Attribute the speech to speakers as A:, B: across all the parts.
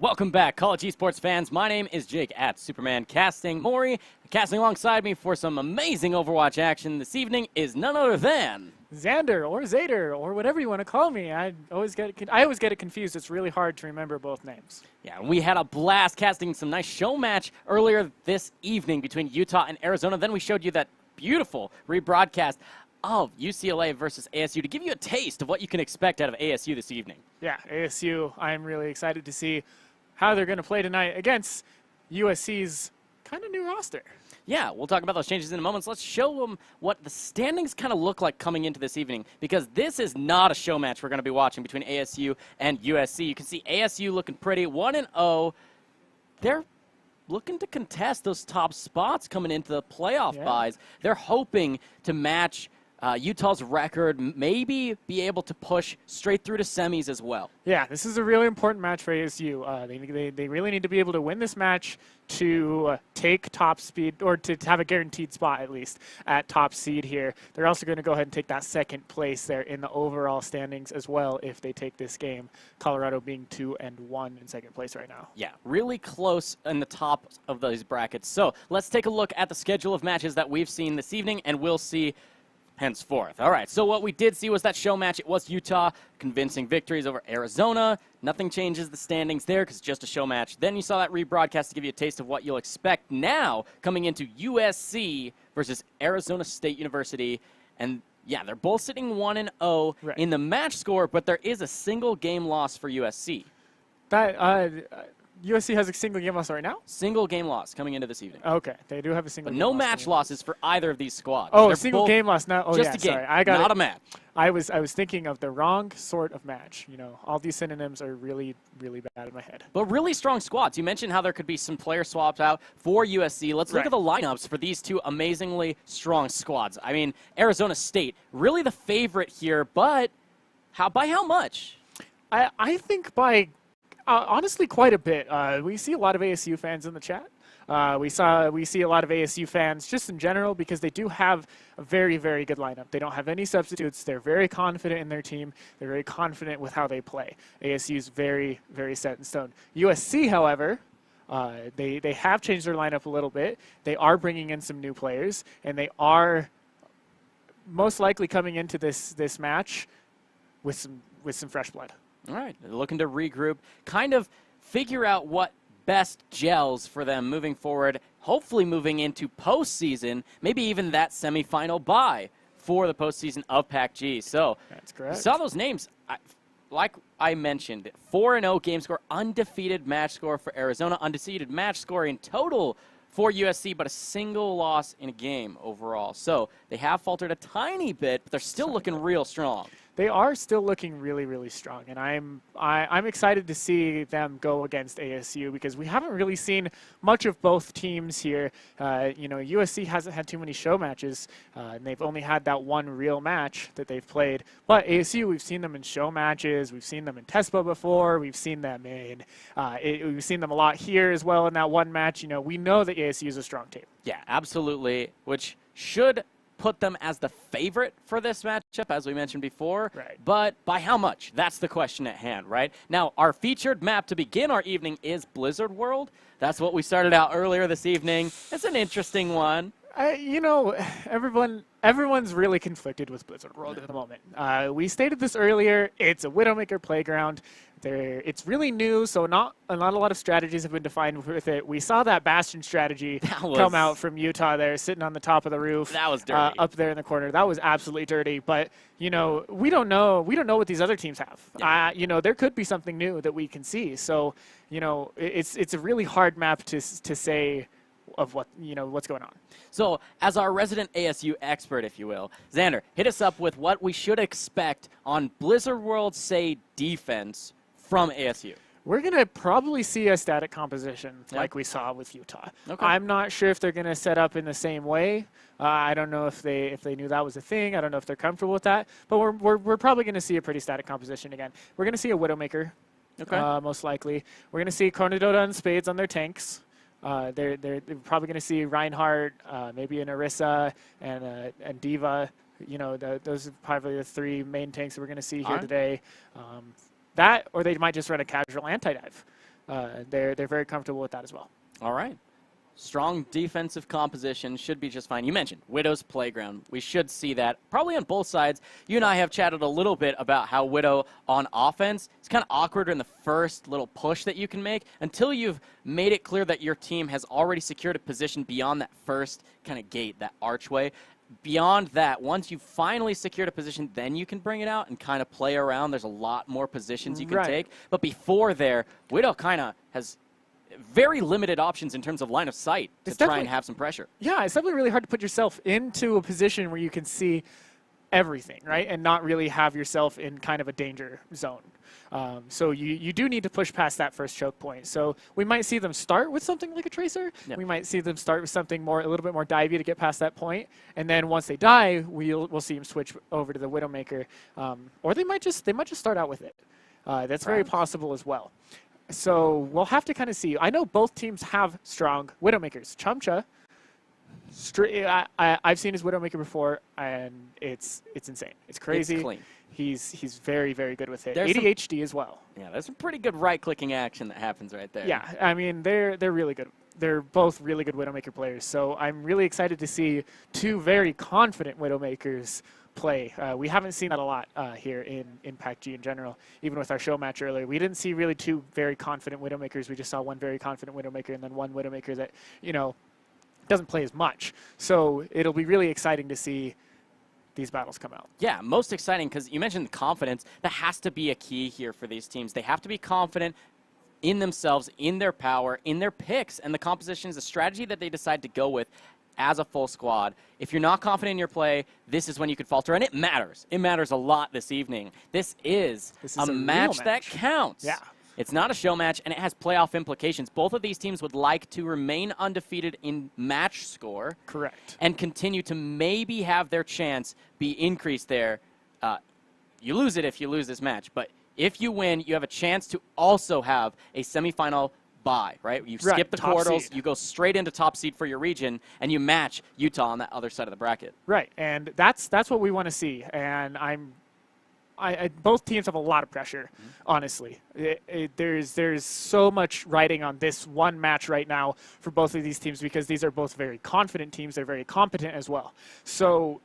A: Welcome back, college esports fans. My name is Jake at SupermanCasting. Maury, casting alongside me for some amazing Overwatch action this evening is none other than
B: Xander or Zader or whatever you want to call me. I always get it confused. It's really hard to remember both names.
A: Yeah, we had a blast casting some nice show match earlier this evening between Utah and Arizona. Then we showed you that beautiful rebroadcast of UCLA versus ASU to give you a taste of what you can expect out of ASU this evening.
B: Yeah, ASU, I'm really excited to see how they're going to play tonight against USC's kind of new roster.
A: Yeah, we'll talk about those changes in a moment. So let's show them what the standings kind of look like coming into this evening, because this is not a show match we're going to be watching between ASU and USC. You can see ASU looking pretty, 1-0. They're looking to contest those top spots coming into the playoff buys. They're hoping to match Utah's record, maybe be able to push straight through to semis as well.
B: Yeah, this is a really important match for ASU. They really need to be able to win this match to take top speed, or to have a guaranteed spot at least at top seed here. They're also going to go ahead and take that second place there in the overall standings as well if they take this game. Colorado being 2-1 in second place right now.
A: Yeah, really close in the top of those brackets. So let's take a look at the schedule of matches that we've seen this evening, and we'll see henceforth. All right, so what we did see was that show match. It was Utah convincing victories over Arizona. Nothing changes the standings there because it's just a show match. Then you saw that rebroadcast to give you a taste of what you'll expect now coming into USC versus Arizona State University. And yeah, they're both sitting 1-0 in the match score, but there is a single game loss for USC.
B: USC has a single game loss right now?
A: Single game loss coming into this evening.
B: Okay, they do have a single
A: but
B: game
A: no
B: loss
A: match losses for either of these squads.
B: Oh,
A: they're
B: single game loss. No,
A: just a game,
B: sorry. I got
A: not a match.
B: I was thinking of the wrong sort of match. You know, all these synonyms are really, really bad in my head.
A: But really strong squads. You mentioned how there could be some player swaps out for USC. Let's look at the lineups for these two amazingly strong squads. I mean, Arizona State, really the favorite here, but by how much?
B: I think by honestly quite a bit. We see a lot of ASU fans in the chat. We see a lot of ASU fans just in general because they do have a very, very good lineup. They don't have any substitutes. They're very confident in their team. They're very confident with how they play. ASU's very, very set in stone. USC, however, they have changed their lineup a little bit. They are bringing in some new players, and they are most likely coming into this match with some fresh blood.
A: All right, they're looking to regroup, kind of figure out what best gels for them moving forward, hopefully moving into postseason, maybe even that semifinal bye for the postseason of PACG. So
B: that's correct.
A: You saw those names. Like I mentioned, 4-0 game score, undefeated match score for Arizona, undefeated match score in total for USC, but a single loss in a game overall. So they have faltered a tiny bit, but they're still looking real strong.
B: They are still looking really, really strong, and I'm excited to see them go against ASU because we haven't really seen much of both teams here. You know, USC hasn't had too many show matches, and they've only had that one real match that they've played. But ASU, we've seen them in show matches, we've seen them in TESPA before, we've seen them in we've seen them a lot here as well in that one match. You know, we know that ASU is a strong team.
A: Yeah, absolutely, which should put them as the favorite for this matchup, as we mentioned before.
B: Right.
A: But by how much? That's the question at hand, right? Now, our featured map to begin our evening is Blizzard World. That's what we started out earlier this evening. It's an interesting one.
B: You know, everyone's really conflicted with Blizzard World at the moment. We stated this earlier. It's a Widowmaker playground. It's really new, so not a lot of strategies have been defined with it. We saw that Bastion strategy come out from Utah there, sitting on the top of the roof.
A: That was dirty.
B: Up there in the corner. That was absolutely dirty. But, you know, we don't know what these other teams have. Yeah. You know, there could be something new that we can see. So, you know, it's a really hard map to say of what's going on.
A: So, as our resident ASU expert, if you will, Xander, hit us up with what we should expect on Blizzard World, say, defense from ASU.
B: We're going to probably see a static composition like we saw with Utah. Okay. I'm not sure if they're going to set up in the same way. I don't know if they knew that was a thing. I don't know if they're comfortable with that. But we're probably going to see a pretty static composition again. We're going to see a Widowmaker, most likely. We're going to see Chronodota and Spades on their tanks. They're probably going to see Reinhardt, maybe an Orisa, and Diva. You know, those are probably the three main tanks that we're going to see here today. That, or they might just run a casual anti-dive. they're very comfortable with that as well.
A: All right. Strong defensive composition should be just fine. You mentioned Widow's Playground. We should see that probably on both sides. You and I have chatted a little bit about how Widow on offense is kind of awkward in the first little push that you can make until you've made it clear that your team has already secured a position beyond that first kind of gate, that archway. Beyond that, once you've finally secured a position, then you can bring it out and kind of play around. There's a lot more positions you can take. But before there, Widow kind of has very limited options in terms of line of sight to try and have some pressure.
B: Yeah, it's definitely really hard to put yourself into a position where you can see everything, right, and not really have yourself in kind of a danger zone. So you do need to push past that first choke point. So we might see them start with something like a Tracer. Yep. We might see them start with something a little bit more divey to get past that point. And then once they die, we'll see them switch over to the Widowmaker. Or they might just start out with it. That's very possible as well. So we'll have to kind of see. I know both teams have strong Widowmakers. Chumcha, I've seen his Widowmaker before, and it's insane. It's crazy.
A: It's clean.
B: He's very, very good with it.
A: There's
B: ADHD as well.
A: Yeah, there's some pretty good right-clicking action that happens right there.
B: Yeah, I mean, they're really good. They're both really good Widowmaker players. So I'm really excited to see two very confident Widowmakers play. We haven't seen that a lot here in PACG in general. Even with our show match earlier, we didn't see really two very confident Widowmakers. We just saw one very confident Widowmaker and then one Widowmaker that, doesn't play as much. So it'll be really exciting to see these battles come out.
A: Yeah, most exciting because you mentioned confidence. That has to be a key here for these teams. They have to be confident in themselves, in their power, in their picks, and the compositions, the strategy that they decide to go with as a full squad. If you're not confident in your play, this is when you could falter, and it matters. It matters a lot this evening. This is a match that counts.
B: Yeah.
A: It's not a show match, and it has playoff implications. Both of these teams would like to remain undefeated in match score.
B: Correct.
A: And continue to maybe have their chance be increased there. You lose it if you lose this match, but if you win, you have a chance to also have a semifinal bye, right? You skip the quarters, you go straight into top seed for your region, and you match Utah on that other side of the bracket.
B: Right, and that's what we want to see, and both teams have a lot of pressure, honestly. There's so much riding on this one match right now for both of these teams because these are both very confident teams. They're very competent as well. So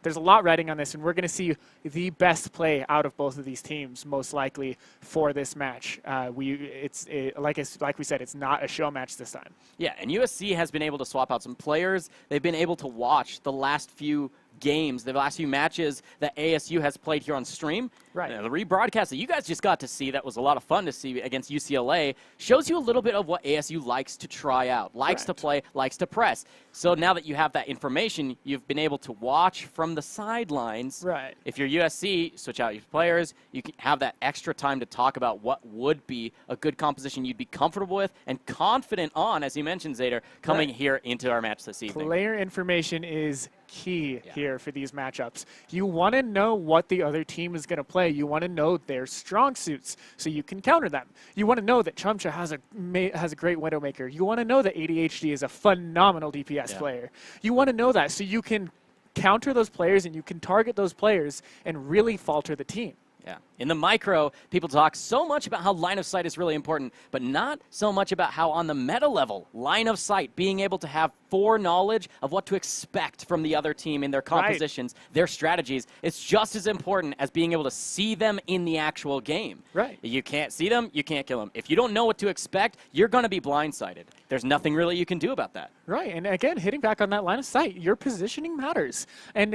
B: there's a lot riding on this, and we're going to see the best play out of both of these teams most likely for this match. Like we said, it's not a show match this time. Yeah, and USC has been able to swap out some players. They've been able to watch the last few games, the last few matches that ASU has played here on stream. Right. The rebroadcast that you guys just got to see, that was a lot of fun to see against UCLA, shows you a little bit of what ASU likes to try out, likes to play, likes to press. So now that you have that information, you've been able to watch from the sidelines. Right. If you're USC, switch out your players. You can have that extra time to talk about what would be a good composition you'd be comfortable with and confident on, as you mentioned, Zader, coming here into our match this evening. Player information is key here for these matchups. You want to know what the other team is going to play. You want to know their strong suits so you can counter them. You want to know that Chumcha has a great Widowmaker. You want to know that ADHD is a phenomenal DPS player. You want to know that so you can counter those players and you can target those players and really falter the team. Yeah. In the micro, people talk so much about how line of sight is really important, but not so much about how on the meta level, line of sight, being able to have foreknowledge of what to expect from the other team in their compositions, their strategies, it's just as important as being able to see them in the actual game. Right. You can't see them, you can't kill them. If you don't know what to expect, you're going to be blindsided. There's nothing really you can do about that. Right. And again, hitting back on that line of sight, your positioning matters. And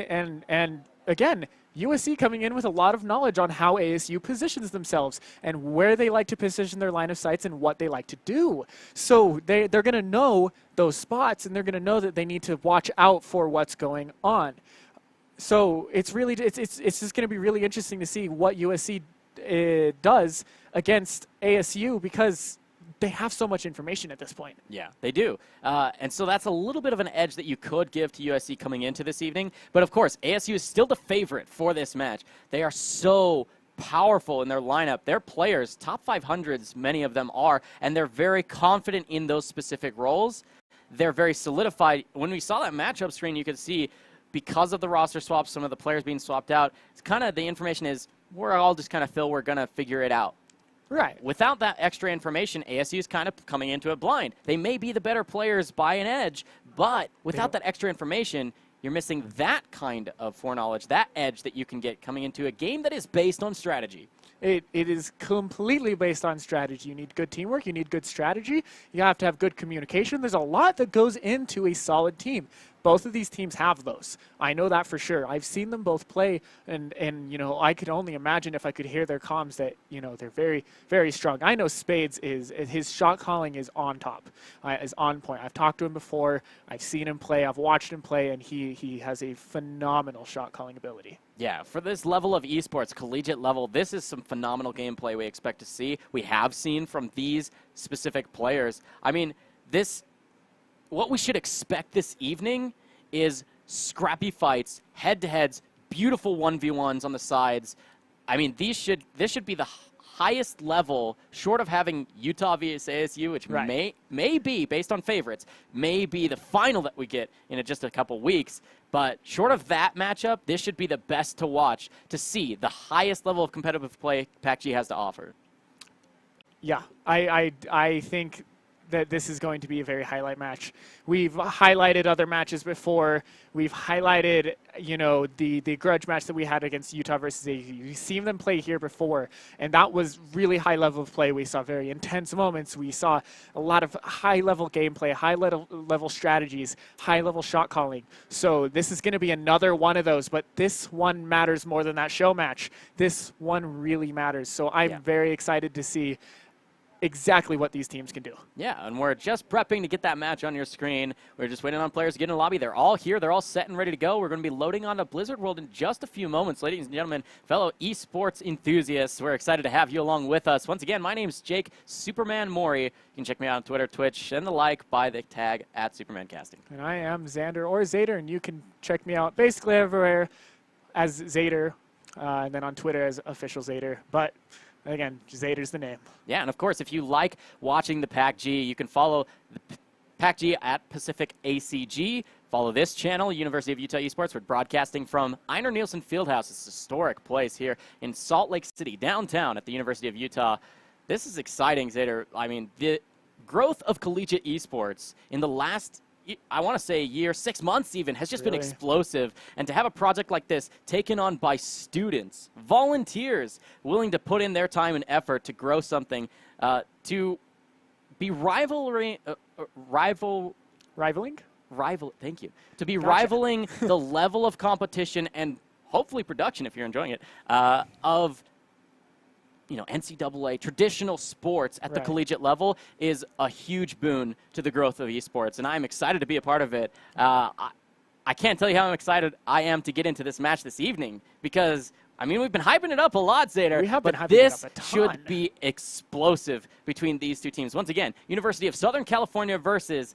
B: again, USC coming in with a lot of knowledge on how ASU positions themselves and where they like to position their line of sights and what they like to do. So they're going to know those spots, and they're going to know that they need to watch out for what's going on. So it's just going to be really interesting to see what USC does against ASU because they have so much information at this point. Yeah, they do. And so that's a little bit of an edge that you could give to USC coming into this evening. But of course, ASU is still the favorite for this match. They are so powerful in their lineup. Their players, top 500s, many of them are, and they're very confident in those specific roles. They're very solidified. When we saw that matchup screen, you could see because of the roster swaps, some of the players being swapped out, it's kind of the information is we're all just kind of we're going to figure it out. Right.
A: Without that extra information, ASU is kind of coming into it blind. They may be the better players by an edge, but without that extra information, you're missing that kind of foreknowledge, that edge that you can get coming into a game that is based on strategy.
B: It is completely based on strategy. You need good teamwork. You need good strategy. You have to have good communication. There's a lot that goes into a solid team. Both of these teams have those. I know that for sure. I've seen them both play, and you know, I could only imagine if I could hear their comms that, you know, they're very, very strong. I know Spades his shot calling is on top, is on point. I've talked to him before. I've seen him play. I've watched him play, and he has a phenomenal shot calling ability.
A: Yeah, for this level of esports, collegiate level, this is some phenomenal gameplay we expect to see. We have seen from these specific players. I mean, what we should expect this evening is scrappy fights, head-to-heads, beautiful 1v1s on the sides. I mean, this should be the highest level, short of having Utah vs ASU, which may be, based on favorites, may be the final that we get in just a couple weeks. But short of that matchup, this should be the best to watch to see the highest level of competitive play PACG has to offer.
B: Yeah, I think that this is going to be a very highlight match. We've highlighted other matches before. We've highlighted, you know, the grudge match that we had against Utah versus ASU. You've seen them play here before, and that was really high level of play. We saw very intense moments. We saw a lot of high level gameplay, high level strategies, high level shot calling. So this is going to be another one of those, but this one matters more than that show match. This one really matters. So I'm very excited to see exactly what these teams can do. Yeah,
A: and we're just prepping to get that match on your screen. We're just waiting on players to get in the lobby. They're all here. They're all set and ready to go. We're going to be loading onto Blizzard World in just a few moments. Ladies and gentlemen, fellow esports enthusiasts, we're excited to have you along with us. Once again, my name's Jake Superman Mori. You can check me out on Twitter, Twitch, and the like by the tag at SupermanCasting.
B: And I am Xander or Zader, and you can check me out basically everywhere as Zader, and then on Twitter as official Zader. But again, Zader's the name.
A: Yeah, and of course, if you like watching the PACG, you can follow the PACG at Pacific ACG. Follow this channel, University of Utah Esports. We're broadcasting from Einar Nielsen Fieldhouse. It's a historic place here in Salt Lake City, downtown at the University of Utah. This is exciting, Zader. I mean, the growth of collegiate esports in the last, I want to say, year, 6 months even, has just been explosive. And to have a project like this taken on by students, volunteers, willing to put in their time and effort to grow something, to be rivaling, thank you. To be rivaling the level of competition and hopefully production, if you're enjoying it, of NCAA traditional sports at the collegiate level is a huge boon to the growth of esports, and I'm excited to be a part of it. I can't tell you how excited I am to get into this match this evening because, I mean, we've been hyping it up a lot, Zader, but this should be explosive between these two teams. Once again, University of Southern California versus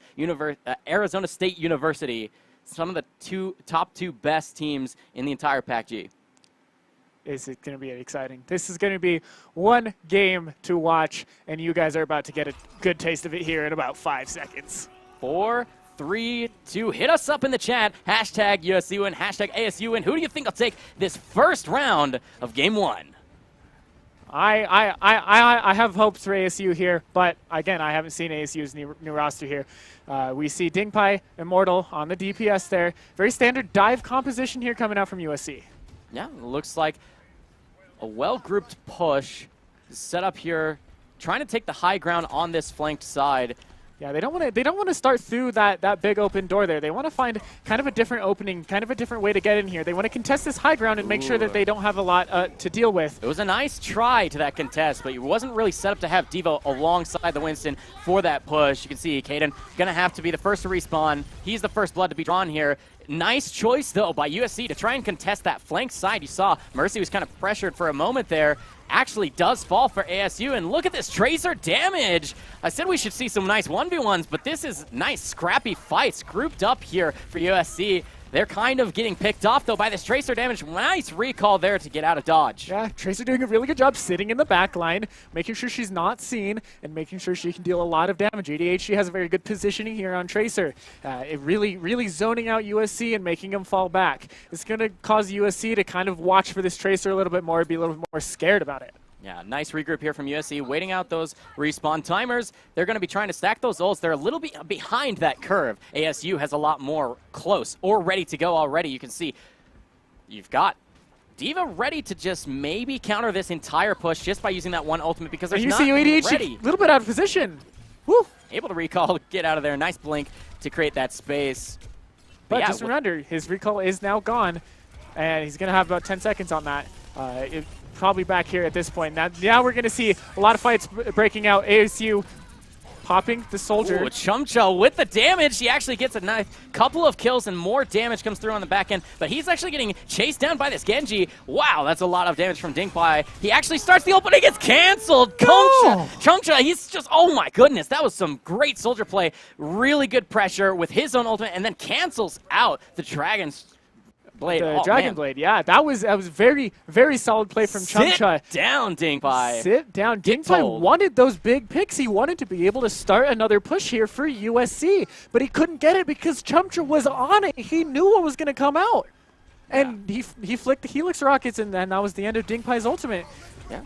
A: Arizona State University, some of the top two best teams in the entire PACG.
B: Is it going to be exciting? This is going to be one game to watch, and you guys are about to get a good taste of it here in about 5 seconds.
A: 4, 3, 2. Hit us up in the chat. Hashtag USC win, hashtag ASU win. Who do you think will take this first round of Game 1?
B: I have hopes for ASU here, but again, I haven't seen ASU's new roster here. We see Dingpai, Immortal on the DPS there. Very standard dive composition here coming out from USC.
A: Yeah, it looks like a well-grouped push is set up here, trying to take the high ground on this flanked side.
B: Yeah, they don't want to start through that big open door there. They want to find kind of a different opening, kind of a different way to get in here. They want to contest this high ground and make sure that they don't have a lot to deal with.
A: It was a nice try to that contest, but it wasn't really set up to have Devo alongside the Winston for that push. You can see Caden going to have to be the first to respawn. He's the first blood to be drawn here. Nice choice, though, by USC to try and contest that flank side. You saw Mercy was kind of pressured for a moment there. Actually does fall for ASU, and look at this Tracer damage. I said we should see some nice 1v1s, but this is nice scrappy fights grouped up here for USC. They're kind of getting picked off, though, by this Tracer damage. Nice recall there to get out of dodge.
B: Yeah, Tracer doing a really good job sitting in the back line, making sure she's not seen, and making sure she can deal a lot of damage. ADHD has a very good positioning here on Tracer. It really zoning out USC and making them fall back. It's going to cause USC to kind of watch for this Tracer a little bit more, be a little bit more scared about it.
A: Yeah, nice regroup here from USC, waiting out those respawn timers. They're going to be trying to stack those ults. They're a little bit behind that curve. ASU has a lot more close or ready to go already. You can see you've got D.Va ready to just maybe counter this entire push just by using that one ultimate because there's not
B: ADH
A: ready.
B: A little bit out of position. Woo.
A: Able to recall, get out of there. Nice blink to create that space.
B: But
A: yeah,
B: just remember, his recall is now gone, and he's going to have about 10 seconds on that. Probably back here at this point. Now we're going to see a lot of fights breaking out. ASU popping the soldier.
A: Ooh, Chumcha with the damage. He actually gets a nice couple of kills and more damage comes through on the back end, but he's actually getting chased down by this Genji. Wow, that's a lot of damage from Dinkbai. He actually starts the ult, but he gets canceled.
B: No!
A: Chumcha, he's just, oh my goodness, that was some great soldier play. Really good pressure with his own ultimate and then cancels out the Dragon's Blade.
B: The Dragon Blade, yeah. That was very, very solid play from Chumcha.
A: Sit down, Dinkbai.
B: Sit down. Dinkbai wanted those big picks. He wanted to be able to start another push here for USC, but he couldn't get it because Chumcha was on it. He knew what was going to come out. And he flicked the Helix Rockets, and then that was the end of Dinkbai's ultimate.
A: Yeah.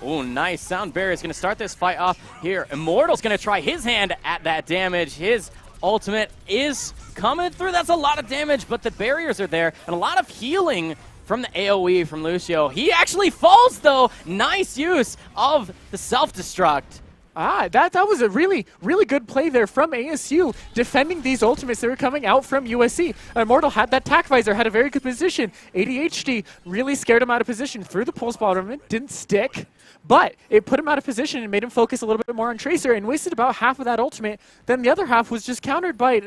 A: Oh, nice. Sound Barrier is going to start this fight off here. Immortal's going to try his hand at that damage. His ultimate is coming through. That's a lot of damage, but the barriers are there. And a lot of healing from the AoE from Lucio. He actually falls, though. Nice use of the self-destruct.
B: That was a really, really good play there from ASU, defending these ultimates that were coming out from USC. Immortal had that tack visor, had a very good position. ADHD really scared him out of position, threw the pulse bottom, didn't stick, but it put him out of position and made him focus a little bit more on Tracer and wasted about half of that ultimate. Then the other half was just countered by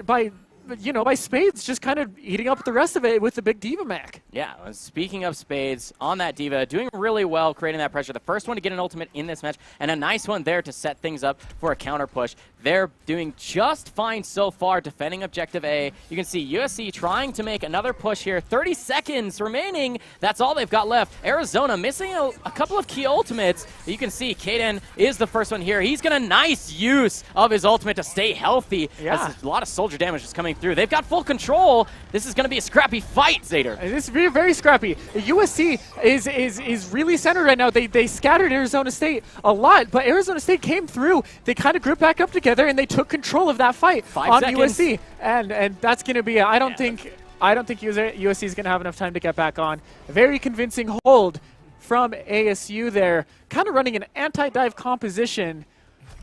B: Spades just kind of eating up the rest of it with the big D.Va Mac.
A: Yeah, speaking of Spades, on that D.Va, doing really well, creating that pressure. The first one to get an ultimate in this match, and a nice one there to set things up for a counter push. They're doing just fine so far, defending objective A. You can see USC trying to make another push here. 30 seconds remaining. That's all they've got left. Arizona missing a couple of key ultimates. You can see Kaden is the first one here. He's got a nice use of his ultimate to stay healthy.
B: Yeah.
A: As a lot of soldier damage is coming through. They've got full control. This is going to be a scrappy fight, Zader.
B: This is very, very scrappy. USC is really centered right now. They scattered Arizona State a lot, but Arizona State came through. They kind of grouped back up together, and they took control of that fight on USC. And that's going to be, I don't think USC is going to have enough time to get back on. A very convincing hold from ASU there, kind of running an anti-dive composition,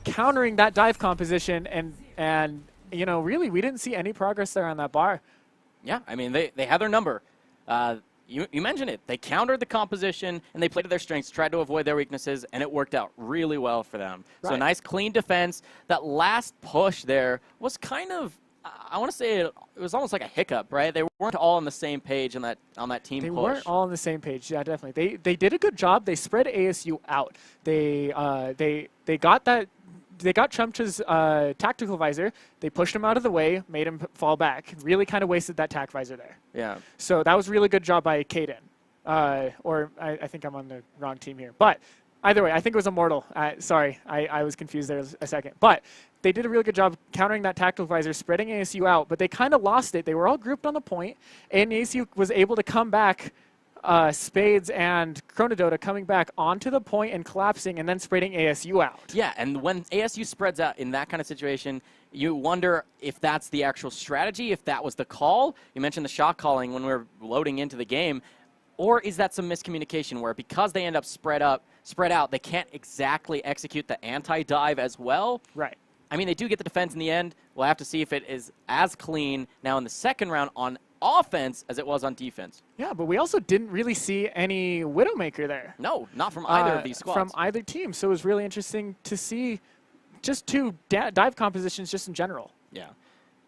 B: countering that dive composition, and really, we didn't see any progress there on that bar.
A: Yeah, I mean, they had their number. You mentioned it. They countered the composition, and they played to their strengths, tried to avoid their weaknesses, and it worked out really well for them. Right. So nice, clean defense. That last push there was kind of, I want to say it was almost like a hiccup, right? They weren't all on the same page on that team push.
B: They weren't all on the same page, yeah, definitely. They did a good job. They spread ASU out. They got that. They got Chumcha's tactical visor. They pushed him out of the way, made him fall back. Really kind of wasted that tac visor there.
A: Yeah.
B: So that was really good job by Kaden. Or I think I'm on the wrong team here. But either way, I think it was Immortal. Sorry, I was confused there a second. But they did a really good job countering that tactical visor, spreading ASU out. But they kind of lost it. They were all grouped on the point, and ASU was able to come back. Spades and Chronodota coming back onto the point and collapsing and then spreading ASU out.
A: Yeah, and when ASU spreads out in that kind of situation, you wonder if that's the actual strategy, if that was the call. You mentioned the shot calling when we were loading into the game. Or is that some miscommunication where because they end up spread out, they can't exactly execute the anti-dive as well?
B: Right.
A: I mean, they do get the defense in the end. We'll have to see if it is as clean now in the second round on offense as it was on defense.
B: Yeah, but we also didn't really see any Widowmaker there.
A: No, not from either of these squads.
B: From either team. So it was really interesting to see just two dive compositions just in general.
A: Yeah.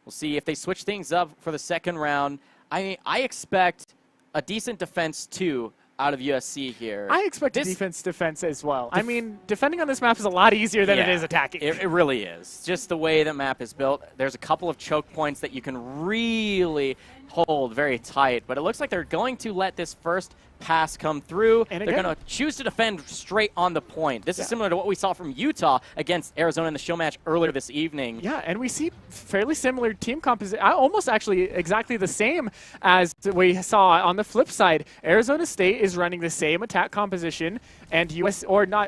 A: We'll see if they switch things up for the second round. I expect a decent defense, too, out of USC here.
B: I expect defense as well. I mean, defending on this map is a lot easier than it is attacking.
A: It really is. Just the way the map is built. There's a couple of choke points that you can really hold very tight, but it looks like they're going to let this first pass come through.
B: And
A: they're going to choose to defend straight on the point. This is similar to what we saw from Utah against Arizona in the show match earlier this evening.
B: Yeah, and we see fairly similar team composition, almost actually exactly the same as we saw on the flip side. Arizona State is running the same attack composition, and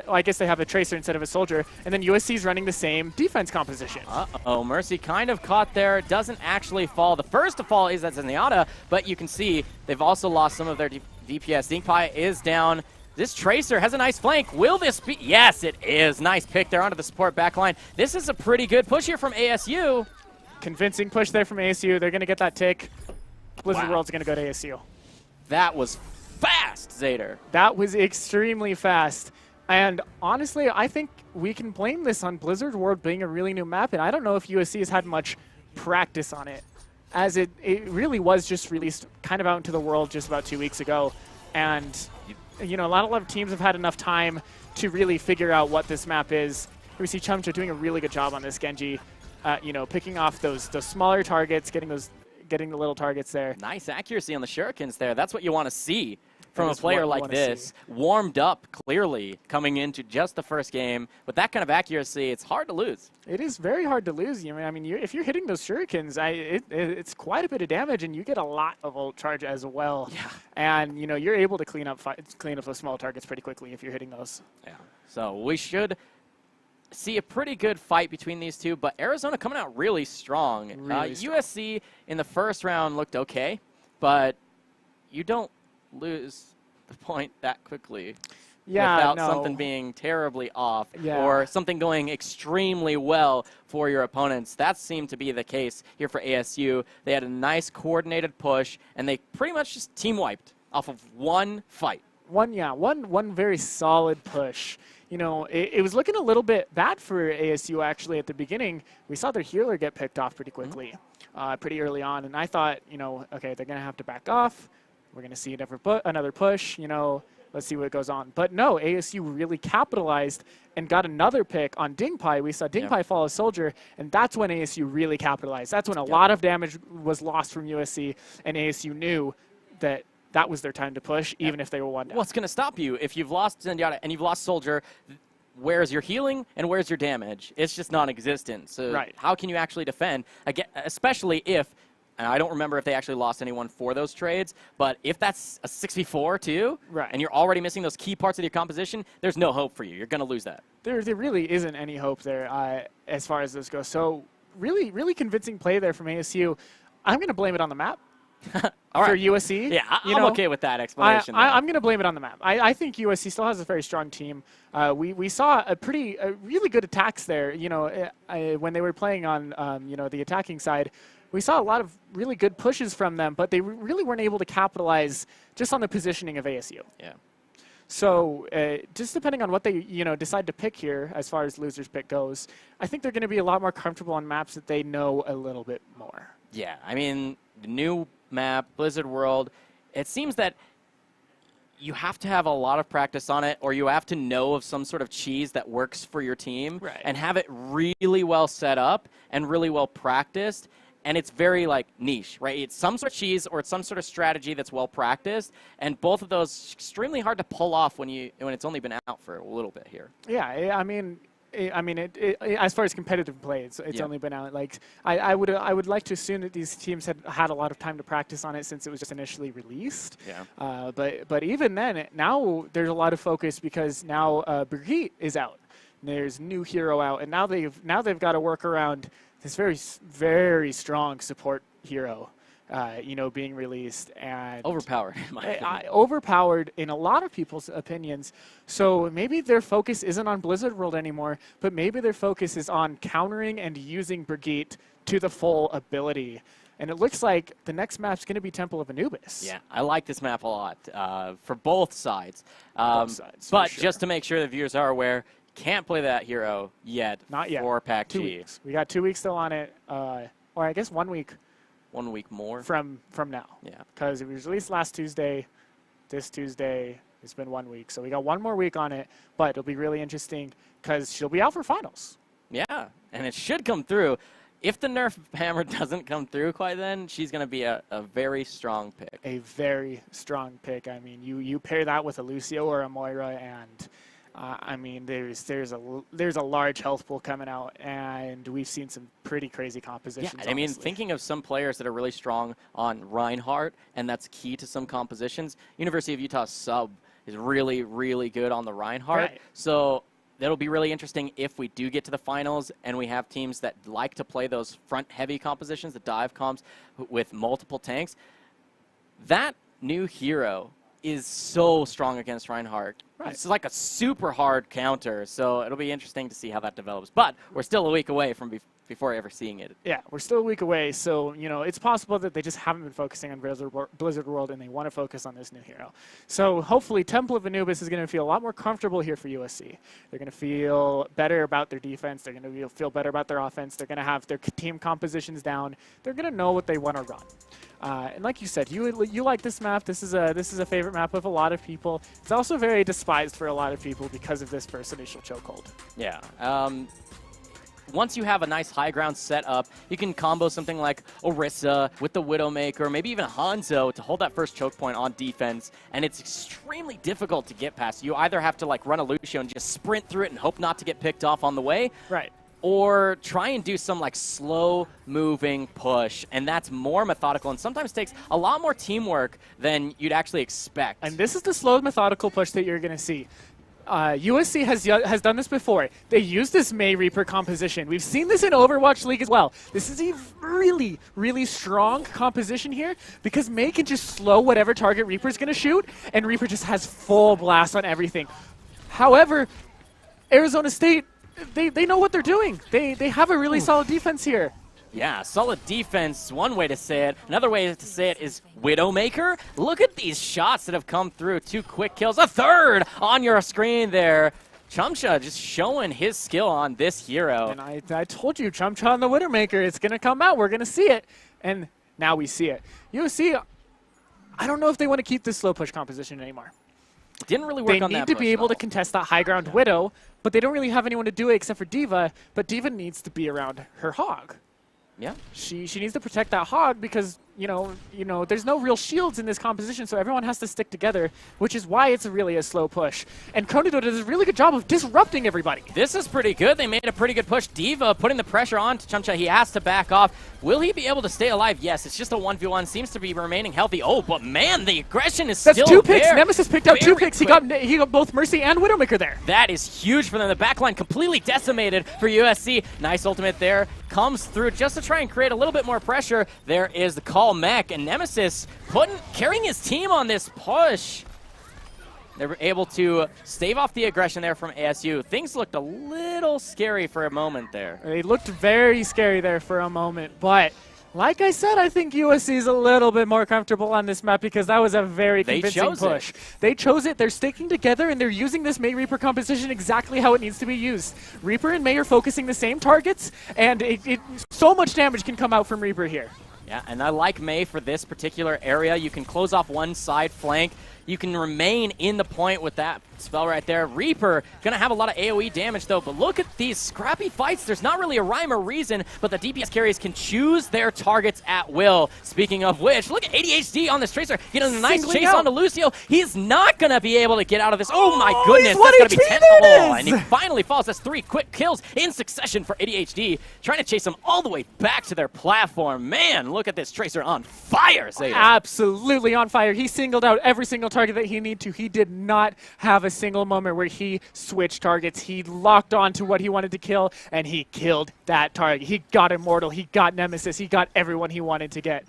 B: I guess they have a tracer instead of a soldier, and then USC is running the same defense composition.
A: Uh-oh, Mercy kind of caught there, doesn't actually fall. The first to fall is Zenyatta, but you can see they've also lost some of their DPS. Dinkpai is down. This Tracer has a nice flank. Will this be? Yes, it is. Nice pick there onto the support backline. This is a pretty good push here from ASU.
B: Convincing push there from ASU. They're going to get that tick. Blizzard World's going to go to ASU.
A: That was fast, Zader.
B: That was extremely fast. And honestly, I think we can blame this on Blizzard World being a really new map, and I don't know if USC has had much practice on it, as it really was just released kind of out into the world just about 2 weeks ago. And, you know, a lot of teams have had enough time to really figure out what this map is. We see Chumcha doing a really good job on this Genji, you know, picking off those smaller targets, getting the little targets there.
A: Nice accuracy on the shurikens there. That's what you want to see from a player like this. Warmed up clearly coming into just the first game. With that kind of accuracy, it's hard to lose. It
B: is very hard to lose. I mean, if you're hitting those shurikens, it's quite a bit of damage, and you get a lot of ult charge as well. Yeah. And, you know, you're able to clean up those small targets pretty quickly if you're hitting those.
A: Yeah. So we should see a pretty good fight between these two, but Arizona coming out really strong. USC in the first round looked okay, but you don't lose the point that quickly without something being terribly off or something going extremely well for your opponents. That seemed to be the case here for ASU. They had a nice coordinated push, and they pretty much just team wiped off of one fight.
B: One very solid push. You know, it was looking a little bit bad for ASU actually at the beginning. We saw their healer get picked off pretty quickly, pretty early on, and I thought, you know, okay, they're going to have to back off. We're going to see another push, you know, let's see what goes on. But no, ASU really capitalized and got another pick on Dinkpai. We saw Dinkpai fall a soldier, and that's when ASU really capitalized. That's when a lot of damage was lost from USC, and ASU knew that that was their time to push, even if they were one down.
A: What's going to stop you if you've lost Zenyatta and you've lost Soldier? Where's your healing and where's your damage? It's just non-existent. So how can you actually defend? Again, especially if, and I don't remember if they actually lost anyone for those trades, but if that's a 6v4 too, and you're already missing those key parts of your composition, there's no hope for you. You're going to lose that.
B: There really isn't any hope there as far as this goes. So really convincing play there from ASU. I'm going to blame it on the map. For USC.
A: Yeah, I'm okay with that explanation.
B: I'm going to blame it on the map. I think USC still has a very strong team. We saw a really good attacks there, you know, when they were playing on, you know, the attacking side. We saw a lot of really good pushes from them, but they really weren't able to capitalize just on the positioning of ASU.
A: Yeah.
B: So just depending on what they, you know, decide to pick here as far as loser's pick goes, I think they're going to be a lot more comfortable on maps that they know a little bit more.
A: Yeah, I mean, the new map, Blizzard World, it seems that you have to have a lot of practice on it, or you have to know of some sort of cheese that works for your team and have it really well set up and really well practiced. And it's very, like, niche, right? It's some sort of cheese or it's some sort of strategy that's well practiced, and both of those extremely hard to pull off when it's only been out for a little bit here.
B: Yeah, I mean, as far as competitive play, it's only been out. Like I would like to assume that these teams had a lot of time to practice on it since it was just initially released.
A: Yeah.
B: But even then, now there's a lot of focus because now Brigitte is out. There's new hero out, and now they've got to work around this very strong support hero. You know, being released and
A: overpowered, in my opinion.
B: Overpowered in a lot of people's opinions. So maybe their focus isn't on Blizzard World anymore, but maybe their focus is on countering and using Brigitte to the full ability. And it looks like the next map's going to be Temple of Anubis.
A: Yeah, I like this map a lot for both sides.
B: But
A: just to make sure the viewers are aware, can't play that hero yet.
B: Not yet.
A: For PACG.
B: 2 weeks. We got 2 weeks still on it, or I guess 1 week.
A: 1 week more
B: from now.
A: Yeah,
B: because it was released last Tuesday. This Tuesday, it's been 1 week, so we got 1 more week on it. But it'll be really interesting because she'll be out for finals.
A: Yeah, and it should come through. if the Nerf hammer doesn't come through quite then, she's going to be a very strong pick.
B: A very strong pick. I mean, you pair that with a Lucio or a Moira, and I mean, there's a large health pool coming out, and we've seen some pretty crazy compositions.
A: Yeah, I mean, thinking of some players that are really strong on Reinhardt, and that's key to some compositions. University of Utah sub is really, really good on the Reinhardt.
B: Right.
A: So that'll be really interesting if we do get to the finals and we have teams that like to play those front-heavy compositions, the dive comps with multiple tanks. That new hero is so strong against Reinhardt.
B: Right.
A: It's like a super hard counter, so it'll be interesting to see how that develops. But we're still a week away from before ever seeing it.
B: Yeah, we're still a week away, so it's possible that they just haven't been focusing on Blizzard World and they want to focus on this new hero. So hopefully Temple of Anubis is going to feel a lot more comfortable here for USC. They're going to feel better about their defense. They're going to feel better about their offense. They're going to have their team compositions down. They're going to know what they want to run. And like you said, you like this map. This is a favorite map of a lot of people. It's also very despised for a lot of people because of this first initial chokehold.
A: Yeah. Once you have a nice high ground set up, you can combo something like Orisa with the Widowmaker, maybe even Hanzo to hold that first choke point on defense, and it's extremely difficult to get past. You either have to like run a Lucio and just sprint through it and hope not to get picked off on the way,
B: right,
A: or try and do some like slow moving push, and that's more methodical and sometimes takes a lot more teamwork than you'd actually expect.
B: And this is the slow methodical push that you're going to see. USC has done this before. They use this May Reaper composition. We've seen this in Overwatch League as well. This is a really, really strong composition here because May can just slow whatever target Reaper's going to shoot, and Reaper just has full blast on everything. However, Arizona State, they know what they're doing. They have a really solid defense here.
A: Yeah, solid defense, one way to say it. Another way to say it is Widowmaker. Look at these shots that have come through. 2 quick kills, a third on your screen there. Chumcha just showing his skill on this hero.
B: And I told you, Chumcha on the Widowmaker, it's going to come out. We're going to see it. And now we see it. USC, I don't know if they want to keep this slow push composition anymore.
A: Didn't really work on that.
B: They need to be able to contest that high ground Widow, but they don't really have anyone to do it except for D.Va, but D.Va needs to be around her Hog.
A: Yeah.
B: She needs to protect that Hog because, there's no real shields in this composition, so everyone has to stick together, which is why it's really a slow push. And Konido does a really good job of disrupting everybody.
A: This is pretty good. They made a pretty good push. D.Va putting the pressure on to Chumcha. He has to back off. Will he be able to stay alive? Yes, it's just a 1v1. Seems to be remaining healthy. Oh, but man, the aggression is
B: That's
A: still
B: 2 picks.
A: there.
B: Nemesis picked out 2
A: Very
B: picks. He got both Mercy and Widowmaker there.
A: That is huge for them. The backline completely decimated for USC. Nice ultimate there. Comes through just to try and create a little bit more pressure. There is the call mech, and Nemesis carrying his team on this push. They were able to stave off the aggression there from ASU. Things looked a little scary for a moment there.
B: They looked very scary there for a moment, but like I said, I think USC is a little bit more comfortable on this map because that was a very convincing push. They chose it. They're sticking together, and they're using this May Reaper composition exactly how it needs to be used. Reaper and May are focusing the same targets, and so much damage can come out from Reaper here.
A: Yeah, and I like May for this particular area. You can close off one side flank. You can remain in the point with that spell right there. Reaper going to have a lot of AoE damage, though. But look at these scrappy fights. There's not really a rhyme or reason, but the DPS carries can choose their targets at will. Speaking of which, look at ADHD on this Tracer. Getting a nice chase onto Lucio. He's not going to be able to get out of this. Oh, my goodness. That's going to be 10 level. And he finally falls. That's 3 quick kills in succession for ADHD. Trying to chase them all the way back to their platform. Man, look at this Tracer on fire, Zayda.
B: Absolutely on fire. He singled out every single target that he needed to. He did not have a single moment where he switched targets. He locked on to what he wanted to kill, and he killed that target. He got Immortal. He got Nemesis. He got everyone he wanted to get.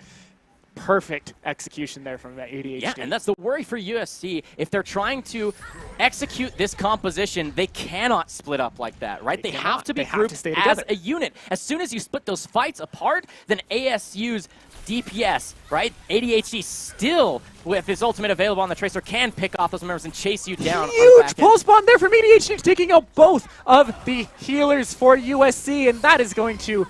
B: Perfect execution there from that ADHD.
A: Yeah, and that's the worry for USC. If they're trying to execute this composition, they cannot split up like that, right? They have to be grouped as a unit. As soon as you split those fights apart, then ASU's DPS, right? ADHD still, with his ultimate available on the Tracer, can pick off those members and chase you down.
B: Huge pull spawn there from ADHD, taking out both of the healers for USC, and that is going to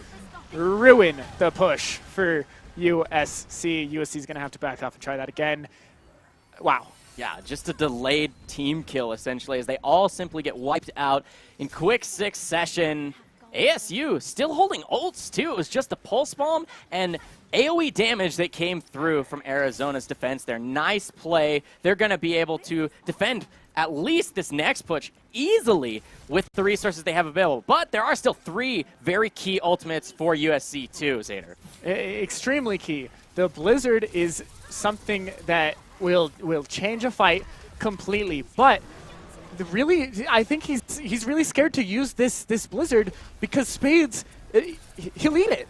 B: ruin the push for USC. USC is going to have to back off and try that again. Wow.
A: Yeah, just a delayed team kill, essentially, as they all simply get wiped out in quick succession. ASU still holding ults, too. It was just the pulse bomb and AoE damage that came through from Arizona's defense there. Nice play. They're going to be able to defend at least this next push easily with the resources they have available. But there are still 3 very key ultimates for USC, too, Zader.
B: Extremely key. The Blizzard is something that will change a fight completely, but really, I think he's really scared to use this Blizzard because Spades, he'll eat it.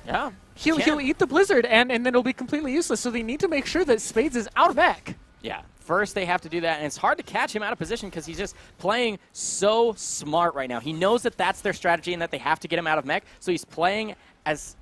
A: Yeah.
B: He'll eat the Blizzard, and then it'll be completely useless. So they need to make sure that Spades is out of mech.
A: Yeah. First, they have to do that, and it's hard to catch him out of position because he's just playing so smart right now. He knows that that's their strategy and that they have to get him out of mech, so he's playing as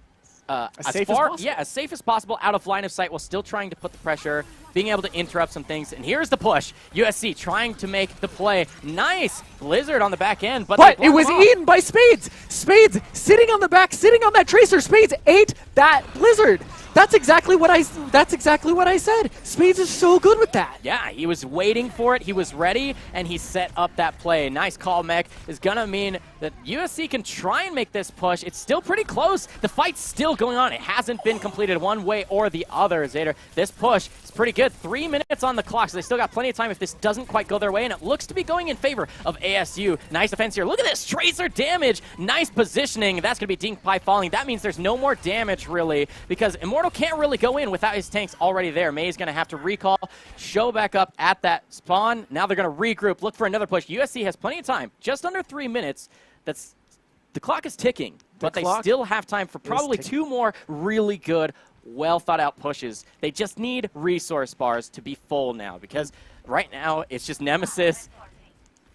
B: safe as possible.
A: Yeah, as safe as possible, out of line of sight, while still trying to put the pressure, being able to interrupt some things. And here's the push. USC trying to make the play. Nice Blizzard on the back end, but
B: it was eaten by Spades. Spades sitting on the back, sitting on that Tracer. Spades ate that Blizzard. That's exactly what I said. Spades is so good with that.
A: Yeah, he was waiting for it. He was ready, and he set up that play. Nice call, Mech. Is going to mean that USC can try and make this push. It's still pretty close. The fight's still going on. It hasn't been completed one way or the other, Zader. This push is pretty good. 3 minutes on the clock, so they still got plenty of time if this doesn't quite go their way, and it looks to be going in favor of ASU. Nice defense here. Look at this Tracer damage. Nice positioning. That's going to be Dink Pie falling. That means there's no more damage, really, because Immortal can't really go in without his tanks already there. May's going to have to recall, show back up at that spawn. Now they're going to regroup, look for another push. USC has plenty of time, just under 3 minutes. The clock is ticking, but they still have time for probably 2 more really good, well thought out pushes. They just need resource bars to be full now, because right now it's just Nemesis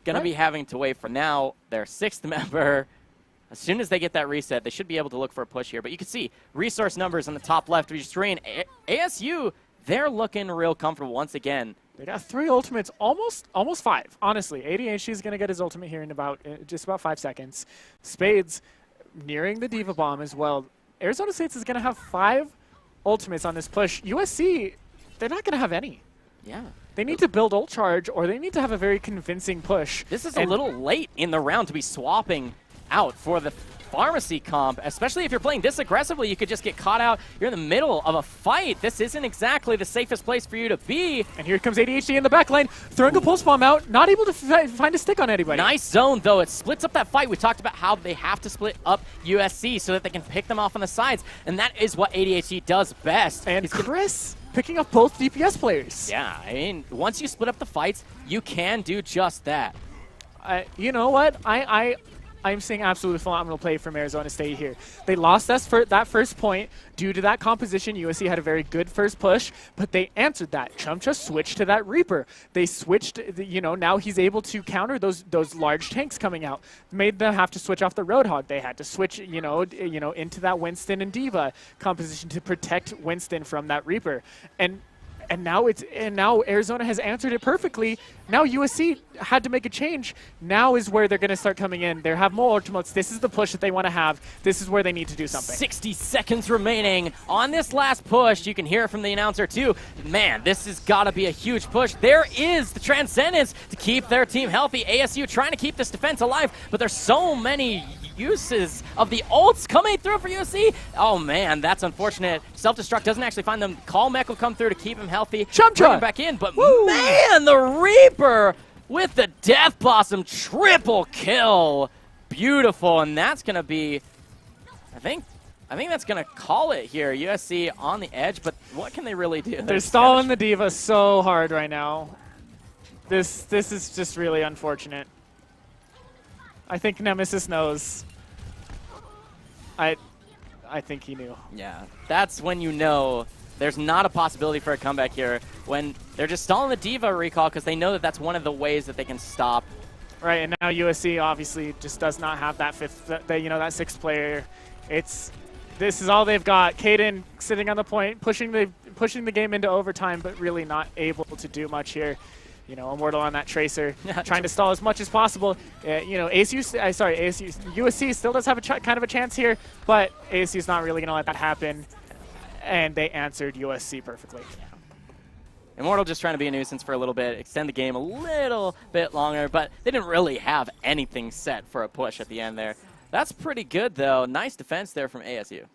A: going to be having to wait for now their 6th member. As soon as they get that reset, they should be able to look for a push here. But you can see resource numbers on the top left of your screen. ASU, they're looking real comfortable once again.
B: They got 3 ultimates, almost 5, honestly. ADHD is going to get his ultimate here in just about 5 seconds. Spades nearing the Diva Bomb as well. Arizona State is going to have 5 ultimates on this push. USC, they're not going to have any.
A: Yeah.
B: They need to build ult charge, or they need to have a very convincing push.
A: This is a little late in the round to be swapping out for the pharmacy comp, especially if you're playing this aggressively. You could just get caught out. You're in the middle of a fight. This isn't exactly the safest place for you to be.
B: And here comes ADHD in the back lane, throwing a pulse bomb out, not able to find a stick on anybody.
A: Nice zone, though. It splits up that fight. We talked about how they have to split up USC so that they can pick them off on the sides, and that is what ADHD does best.
B: And Chris picking up both DPS players.
A: Yeah, I mean, once you split up the fights, you can do just that.
B: You know what? I'm seeing absolutely phenomenal play from Arizona State here. They lost that first point due to that composition. USC had a very good first push, but they answered that. Chumcha switched to that Reaper. They switched, now he's able to counter those large tanks coming out. Made them have to switch off the Roadhog. They had to switch, into that Winston and Diva composition to protect Winston from that Reaper. And now Arizona has answered it perfectly. Now USC had to make a change. Now is where they're going to start coming in. They have more ultimates. This is the push that they want to have. This is where they need to do something.
A: 60 seconds remaining on this last push. You can hear it from the announcer too. Man, this has got to be a huge push. There is the Transcendence to keep their team healthy. ASU trying to keep this defense alive, but there's so many uses of the ults coming through for USC. Oh man, that's unfortunate. Self-destruct doesn't actually find them. Call Mech will come through to keep him healthy. Bring him back in, but man, the Reaper with the Death Blossom triple kill. Beautiful, and that's gonna be, I think that's gonna call it here. USC on the edge, but what can they really do?
B: They're stalling the Diva so hard right now. This is just really unfortunate. I think Nemesis knows. I think he knew.
A: Yeah, that's when you know there's not a possibility for a comeback here, when they're just stalling the Diva recall because they know that that's one of the ways that they can stop.
B: Right, and now USC obviously just does not have that that 6th player. This is all they've got. Caden sitting on the point, pushing the game into overtime, but really not able to do much here. Immortal on that Tracer, trying to stall as much as possible. USC still does have kind of a chance here, but ASU's not really going to let that happen, and they answered USC perfectly.
A: Yeah. Immortal just trying to be a nuisance for a little bit, extend the game a little bit longer, but they didn't really have anything set for a push at the end there. That's pretty good, though. Nice defense there from ASU.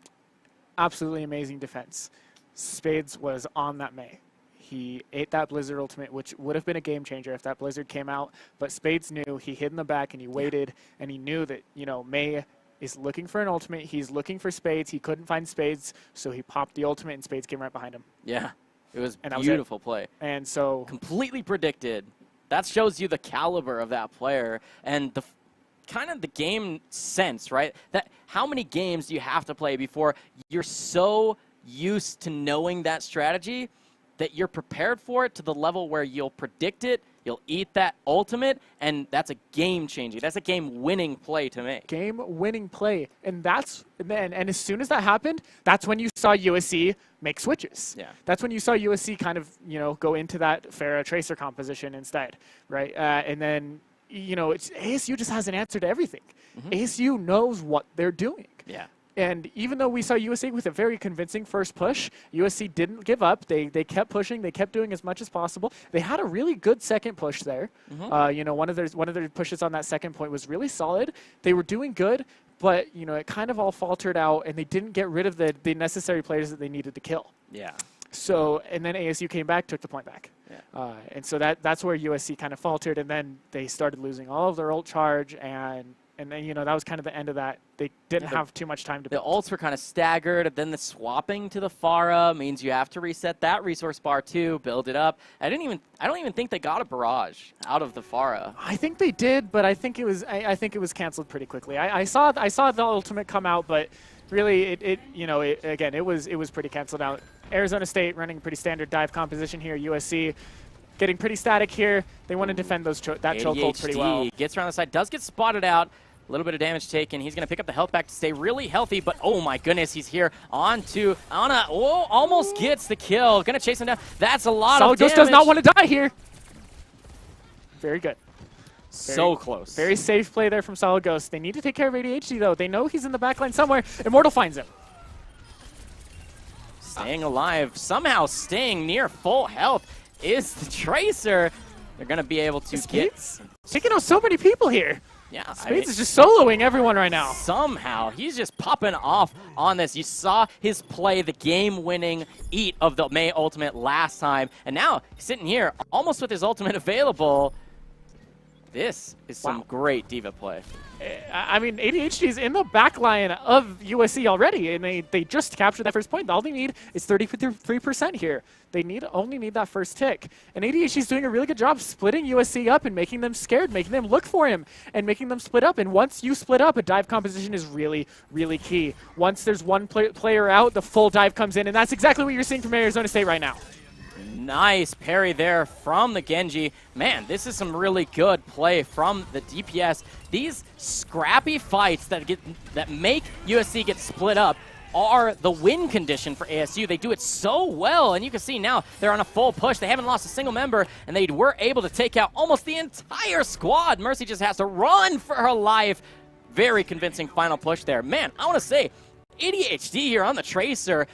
B: Absolutely amazing defense. Spades was on that May. He ate that Blizzard ultimate, which would have been a game changer if that Blizzard came out. But Spades knew. He hid in the back, and he waited, and he knew that, you know, May is looking for an ultimate. He's looking for Spades. He couldn't find Spades, so he popped the ultimate, and Spades came right behind him.
A: Yeah, it was a beautiful play.
B: And so...
A: completely predicted. That shows you the caliber of that player and the kind of the game sense, right? That how many games do you have to play before you're so used to knowing that strategy that you're prepared for it to the level where you'll predict it, you'll eat that ultimate, and that's a game-changing. That's a game-winning play to make.
B: Game-winning play. And as soon as that happened, that's when you saw USC make switches.
A: Yeah.
B: That's when you saw USC kind of, you know, go into that Pharah Tracer composition instead, right? And then, you know, ASU just has an answer to everything. ASU knows what they're doing.
A: Yeah.
B: And even though we saw USC with a very convincing first push, USC didn't give up. They kept pushing. They kept doing as much as possible. They had a really good second push there. You know, one of their pushes on that second point was really solid. They were doing good, but you know, it kind of all faltered out, and they didn't get rid of the necessary players that they needed to kill.
A: Yeah.
B: So, and then ASU came back, took the point back.
A: Yeah.
B: And so that's where USC kind of faltered, and then they started losing all of their ult charge, and then, you know, that was kind of the end of that. They didn't have too much time to build.
A: The ults were kind of staggered, and then the swapping to the Pharah means you have to reset that resource bar too, build it up. I don't even think they got a barrage out of the Pharah.
B: I think they did, but I think it was canceled pretty quickly. I saw the ultimate come out, but really it was pretty canceled out. Arizona State running a pretty standard dive composition here. USC getting pretty static here. They want to defend that chokehold pretty well.
A: Gets around the side, does get spotted out. A little bit of damage taken. He's going to pick up the health back to stay really healthy, but oh my goodness, he's here almost gets the kill. Going to chase him down. That's a lot of damage.
B: Just does not want to die here. Very good.
A: So close.
B: Very safe play there from Solid Ghost. They need to take care of ADHD, though. They know he's in the backline somewhere. Immortal finds him.
A: Staying alive, somehow staying near full health is the Tracer. They're going to be able to get...
B: taking out so many people here.
A: Yeah,
B: Spades is just soloing everyone right now.
A: Somehow, he's just popping off on this. You saw his play, the game-winning eat of the May ultimate last time, and now he's sitting here almost with his ultimate available. This is some great Diva play.
B: I mean, ADHD is in the backline of USC already, and they just captured that first point. All they need is 33% here. They only need that first tick. And ADHD is doing a really good job splitting USC up and making them scared, making them look for him, and making them split up. And once you split up, a dive composition is really, really key. Once there's one player out, the full dive comes in, and that's exactly what you're seeing from Arizona State right now.
A: Nice parry there from the Genji. Man, this is some really good play from the DPS. These scrappy fights that make USC get split up are the win condition for ASU. They do it so well, and you can see now they're on a full push. They haven't lost a single member, and they were able to take out almost the entire squad. Mercy just has to run for her life. Very convincing final push there. Man, I want to say ADHD here on the Tracer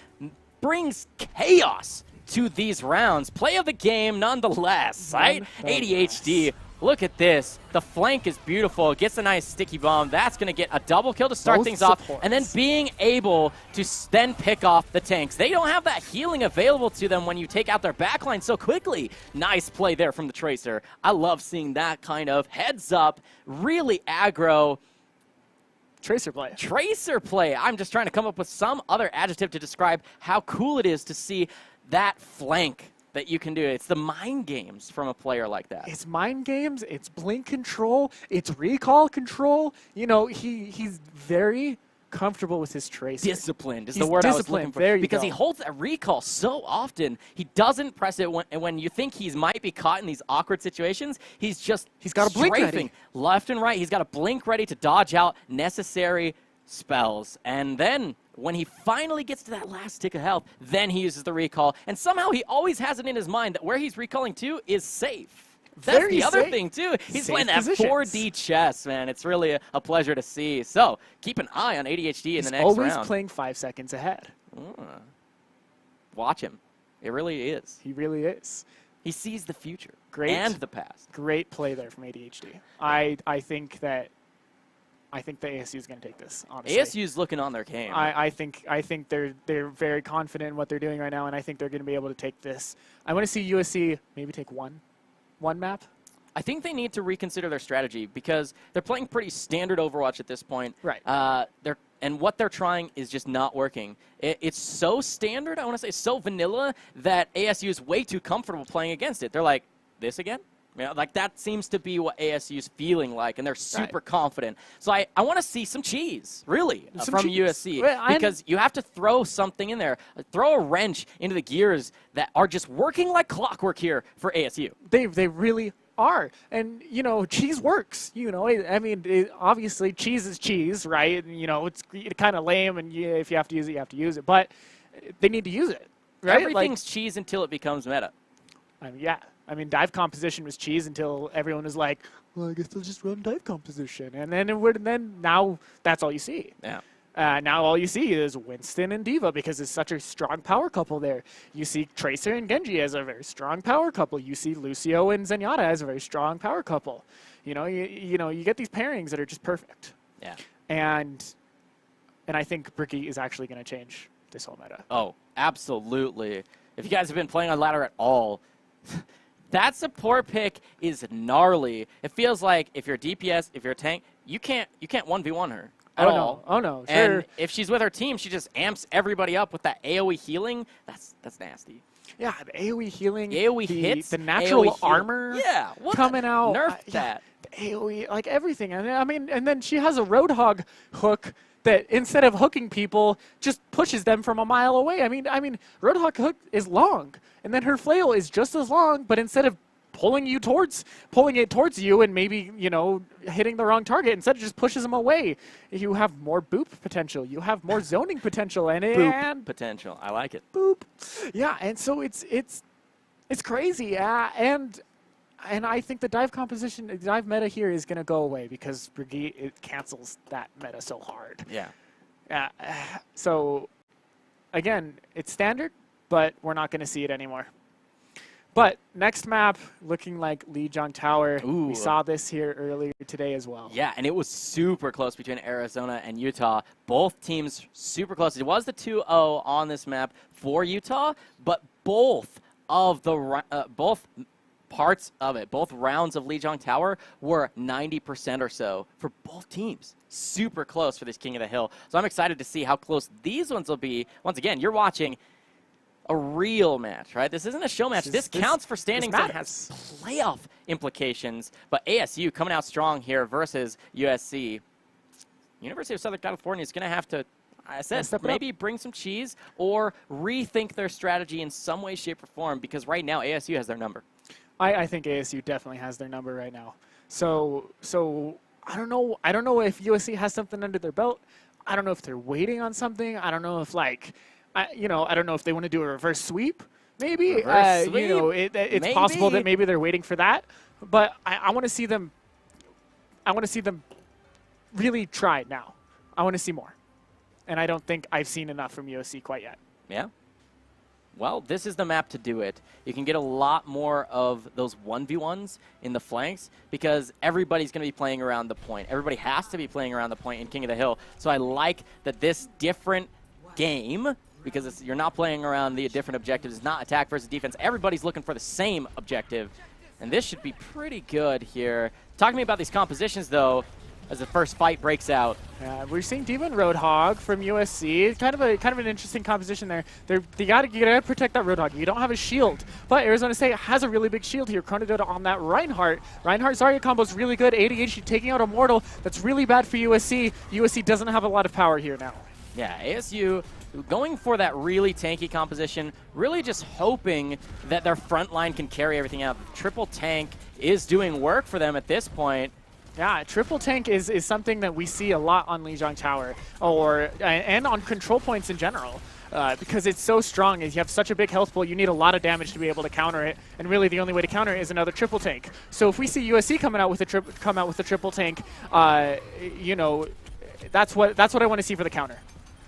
A: brings chaos to these rounds. Play of the game nonetheless, right? ADHD, look at this. The flank is beautiful. Gets a nice sticky bomb. That's going to get a double kill to start things off. And then being able to then pick off the tanks. They don't have that healing available to them when you take out their backline so quickly. Nice play there from the Tracer. I love seeing that kind of heads up, really aggro
B: Tracer play.
A: Tracer play. I'm just trying to come up with some other adjective to describe how cool it is to see that flank that you can do. It's the mind games from a player like that.
B: It's mind games, it's blink control, it's recall control. You know, he's very comfortable with his Tracer.
A: Disciplined is the word I was looking for.
B: There you
A: because
B: go.
A: he holds that recall so often. He doesn't press it when you think he might be caught in these awkward situations. He's
B: got a blink ready.
A: Left and right. He's got a blink ready to dodge out necessary spells. And then when he finally gets to that last tick of health, then he uses the recall. And somehow he always has it in his mind that where he's recalling to is safe. That's the other thing, too. He's playing that 4D chess, man. It's really a pleasure to see. So keep an eye on ADHD in the next round.
B: He's always playing 5 seconds ahead.
A: Watch him. It really is.
B: He really is.
A: He sees the future
B: and
A: the past.
B: Great play there from ADHD. I think that I think the ASU is going to take this, honestly.
A: ASU's looking on their game.
B: I think they're very confident in what they're doing right now, and I think they're going to be able to take this. I want to see USC maybe take one map.
A: I think they need to reconsider their strategy because they're playing pretty standard Overwatch at this point.
B: Right.
A: And what they're trying is just not working. It's so standard, I want to say so vanilla, that ASU is way too comfortable playing against it. They're like, this again? You know, like that seems to be what ASU is feeling like, and they're super confident. So I want to see some cheese, really, from USC, because you have to throw something in there, throw a wrench into the gears that are just working like clockwork here for ASU.
B: They really are, and you know, cheese works. You know, I mean, obviously cheese is cheese, right? And, you know, it's kind of lame, and if you have to use it, you have to use it. But they need to use it, right?
A: Everything's cheese until it becomes meta.
B: I mean, yeah. I mean, dive composition was cheese until everyone was like, well, I guess they'll just run dive composition. And then now that's all you see.
A: Yeah.
B: Now all you see is Winston and D.Va because it's such a strong power couple there. You see Tracer and Genji as a very strong power couple. You see Lucio and Zenyatta as a very strong power couple. You know, you get these pairings that are just perfect.
A: Yeah.
B: And I think Bricky is actually going to change this whole meta.
A: Oh, absolutely. If you guys have been playing on ladder at all, that support pick is gnarly. It feels like if you're a DPS, if you're a tank, you can't 1v1 her at all.
B: Oh no, sure.
A: And if she's with her team, she just amps everybody up with that AoE healing. That's nasty.
B: Yeah, the AoE healing,
A: the AoE hits,
B: the natural armor coming out.
A: Nerf that.
B: The AoE, like everything. I mean, and then she has a Roadhog hook that instead of hooking people, just pushes them from a mile away. I mean, Roadhog hook is long, and then her flail is just as long, but instead of pulling it towards you and maybe, you know, hitting the wrong target, instead it just pushes them away. You have more boop potential. You have more zoning potential, and
A: boop potential. I like it.
B: Boop. Yeah, and so it's crazy. And I think the dive meta here is going to go away because Brigitte, it cancels that meta so hard.
A: Yeah.
B: So, again, it's standard, but we're not going to see it anymore. But next map, looking like Lijiang Tower.
A: Ooh.
B: We saw this here earlier today as well.
A: Yeah, and it was super close between Arizona and Utah. Both teams super close. It was the 2-0 on this map for Utah, but both parts of it, both rounds of Lijiang Tower were 90% or so for both teams. Super close for this King of the Hill. So I'm excited to see how close these ones will be. Once again, you're watching a real match, right? This isn't a show match. This counts for standings and has playoff implications. But ASU coming out strong here versus USC. University of Southern California is going to have to, I said, maybe bring some cheese or rethink their strategy in some way, shape, or form, because right now ASU has their number.
B: I think ASU definitely has their number right now. So I don't know if USC has something under their belt. I don't know if they're waiting on something. I don't know if I don't know if they want to do a reverse sweep. Maybe
A: reverse sweep?
B: You know, it's possible that maybe they're waiting for that. But I want to see them. I want to see them really try now. I want to see more, and I don't think I've seen enough from USC quite yet.
A: Yeah. Well, this is the map to do it. You can get a lot more of those 1v1s in the flanks because everybody's going to be playing around the point. Everybody has to be playing around the point in King of the Hill. So I like that this different game, because you're not playing around the different objectives, it's not attack versus defense. Everybody's looking for the same objective. And this should be pretty good here. Talk to me about these compositions, though, as the first fight breaks out.
B: We're seeing D.Va and Roadhog from USC. Kind of an interesting composition there. You gotta protect that Roadhog. You don't have a shield, but Arizona State has a really big shield here. Chronodota on that Reinhardt. Reinhardt Zarya combo is really good. ADH taking out Immortal. That's really bad for USC. USC doesn't have a lot of power here now.
A: Yeah, ASU going for that really tanky composition, really just hoping that their front line can carry everything out. The triple tank is doing work for them at this point.
B: Yeah, triple tank is something that we see a lot on Lijiang Tower, and on control points in general, because it's so strong. If you have such a big health pool, you need a lot of damage to be able to counter it, and really the only way to counter it is another triple tank. So if we see USC come out with a triple tank, you know, that's what I want to see for the counter.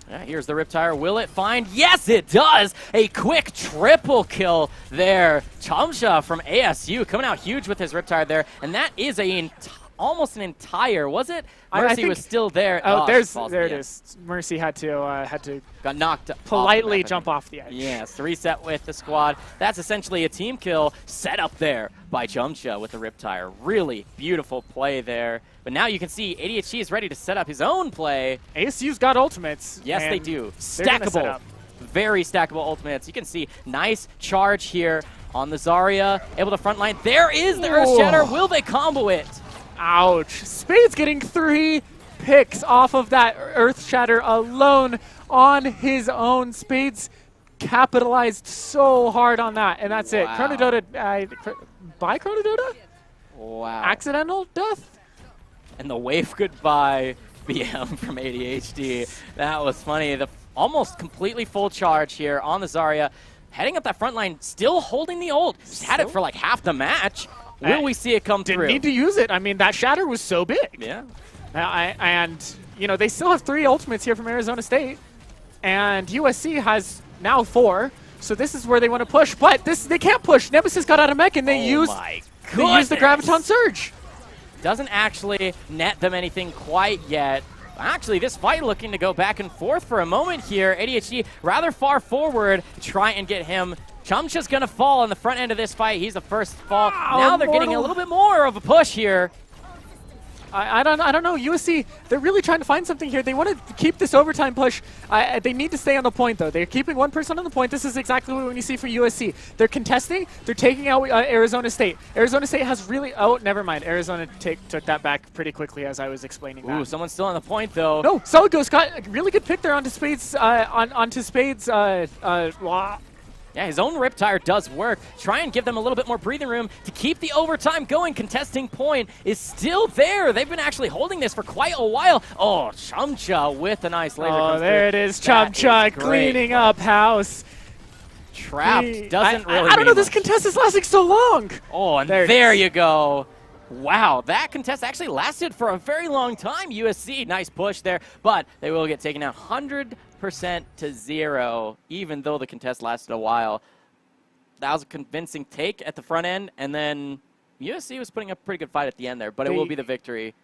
A: Yeah, here's the Riptire. Will it find? Yes, it does! A quick triple kill there. Chamsha from ASU coming out huge with his Riptire there, and that is an almost an entire, was it?
B: I
A: Mercy
B: think,
A: was still there.
B: Oh,
A: she falls
B: there
A: at
B: it
A: the end.
B: is. Mercy had to
A: Got knocked
B: politely
A: off the map,
B: jump off the edge.
A: Yes, reset with the squad. That's essentially a team kill set up there by Chumcha with the Riptire. Really beautiful play there. But now you can see ADHD is ready to set up his own play.
B: ASU's got ultimates.
A: Yes, they do.
B: they're gonna set
A: Stackable.
B: up.
A: Very stackable ultimates. You can see nice charge here on the Zarya. Able to frontline. There is the Earth Shatter. Will they combo it?
B: Ouch. Spades getting 3 picks off of that Earth Shatter alone on his own. Spades capitalized so hard on that, and that's it.
A: Wow.
B: Chronodota, by Chronodota?
A: Wow.
B: Accidental death?
A: And the wave goodbye BM from ADHD. That was funny. The almost completely full charge here on the Zarya. Heading up that front line, still holding the ult. Just had it for like half the match. Will we see it come
B: Didn't
A: through?
B: need to use it. I mean, that shatter was so big.
A: Yeah.
B: And, you know, they still have 3 ultimates here from Arizona State. And USC has now 4. So this is where they want to push. But they can't push. Nemesis got out of mech, and they used the Graviton Surge.
A: Doesn't actually net them anything quite yet. Actually, this fight looking to go back and forth for a moment here. ADHD rather far forward to try and get him. Chumcha's going to fall on the front end of this fight. He's the first to fall. Now they're getting a little bit more of a push here.
B: I don't know. USC, they're really trying to find something here. They want to keep this overtime push. They need to stay on the point, though. They're keeping one person on the point. This is exactly what you see from USC. They're contesting. They're taking out Arizona State. Arizona State has really... Oh, never mind. Arizona took that back pretty quickly as I was explaining that.
A: Ooh, someone's still on the point, though.
B: No, Solid Ghost got a really good pick there onto Spades.
A: Yeah, his own Riptire does work. Try and give them a little bit more breathing room to keep the overtime going. Contesting point is still there. They've been actually holding this for quite a while. Oh, Chumcha with a nice laser.
B: Oh, there it is. Chumcha cleaning up house.
A: Trapped doesn't really
B: I don't know.
A: mean
B: This
A: much.
B: contest is lasting so long.
A: Oh, and there you go. Wow, that contest actually lasted for a very long time. USC, nice push there, but they will get taken out 100% to 0, even though the contest lasted a while. That was a convincing take at the front end, and then USC was putting up a pretty good fight at the end there, but it will be the victory.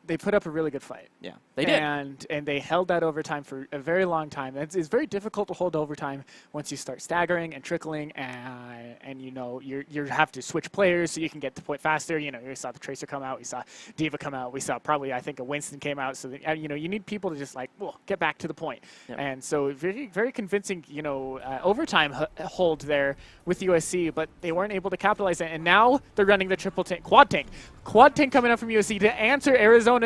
B: They put up a really good fight.
A: Yeah, they did.
B: And they held that overtime for a very long time. It's very difficult to hold overtime once you start staggering and trickling, and you know you have to switch players so you can get the point faster. You know, we saw the Tracer come out, we saw Diva come out, we saw probably I think a Winston came out. So that, you know, you need people to just like get back to the point.
A: Yep.
B: And so very very convincing overtime hold there with USC, but they weren't able to capitalize it. And now they're running the triple tank, quad tank coming up from USC to answer Arizona's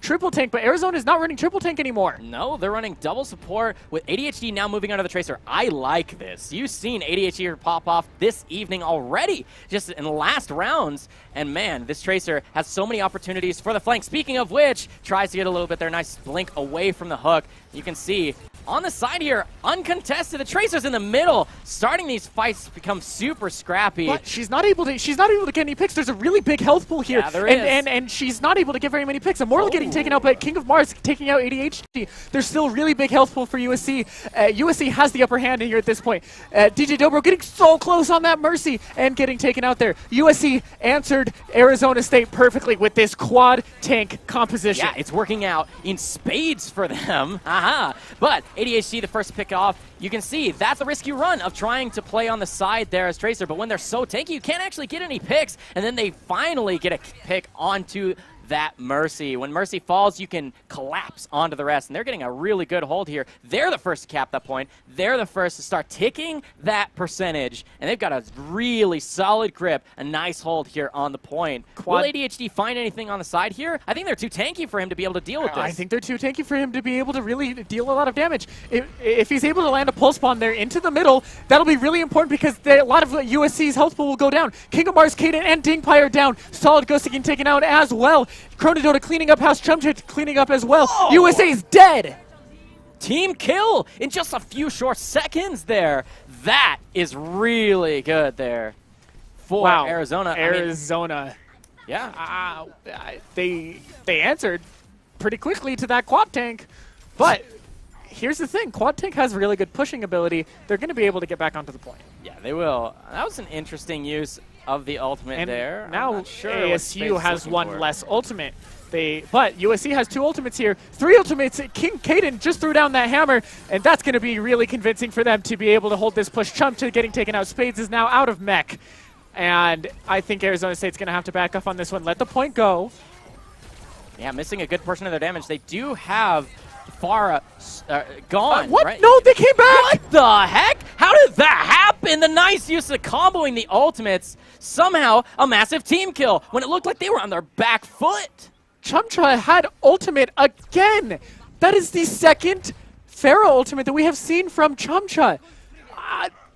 B: triple tank, but Arizona's not running triple tank anymore.
A: No, they're running double support with ADHD now moving onto the Tracer. I like this. You've seen ADHD pop off this evening already, just in the last rounds. And man, this Tracer has so many opportunities for the flank. Speaking of which, tries to get a little bit there. Nice blink away from the hook. You can see on the side here, uncontested. The Tracer's in the middle, starting these fights to become super scrappy.
B: But she's not able to get any picks. There's a really big health pool here.
A: Yeah, there is.
B: And she's not able to get very many picks. Immortal getting taken out, but King of Mars taking out ADHD. There's still really big health pool for USC. USC has the upper hand here at this point. DJ Dobro getting so close on that Mercy and getting taken out there. USC answered Arizona State perfectly with this quad tank composition.
A: Yeah, it's working out in spades for them. Aha. But ADHD, the first to pick off, you can see that's the risk you run of trying to play on the side there as Tracer, but when they're so tanky, you can't actually get any picks, and then they finally get a pick onto that Mercy. When Mercy falls, you can collapse onto the rest, and they're getting a really good hold here. They're the first to cap that point. They're the first to start ticking that percentage, and they've got a really solid grip, a nice hold here on the point. Will ADHD find anything on the side here? I think they're too tanky for him to be able to deal with this.
B: I think they're too tanky for him to be able to really deal a lot of damage. If he's able to land a pulse bomb there into the middle, that'll be really important because a lot of USC's health pool will go down. King of Mars, Kaden, and Dingpire down. Solid Ghost getting taken out as well. Chronodota cleaning up house, Chumcha cleaning up as well.
A: Oh.
B: USA's dead!
A: Team kill in just a few short seconds there. That is really good there for Arizona.
B: Arizona.
A: Yeah.
B: They answered pretty quickly to that quad tank, but here's the thing. Quad tank has really good pushing ability. They're going to be able to get back onto the point.
A: Yeah, they will. That was an interesting use of the ultimate
B: And
A: there.
B: now
A: I'm not sure what Space
B: ASU
A: is
B: has
A: looking
B: one
A: for.
B: less ultimate. But USC has 2 ultimates here. 3 ultimates. King Caden just threw down that hammer, and that's going to be really convincing for them to be able to hold this push. Chump to getting taken out. Spades is now out of mech. And I think Arizona State's going to have to back off on this one. Let the point go.
A: Yeah, missing a good portion of their damage. They do have Farah gone,
B: What?
A: right?
B: No, they came back!
A: What the heck? How did that happen? The nice use of comboing the ultimates. Somehow, a massive team kill when it looked like they were on their back foot.
B: Chumcha had ultimate again. That is the second Pharaoh ultimate that we have seen from Chumcha.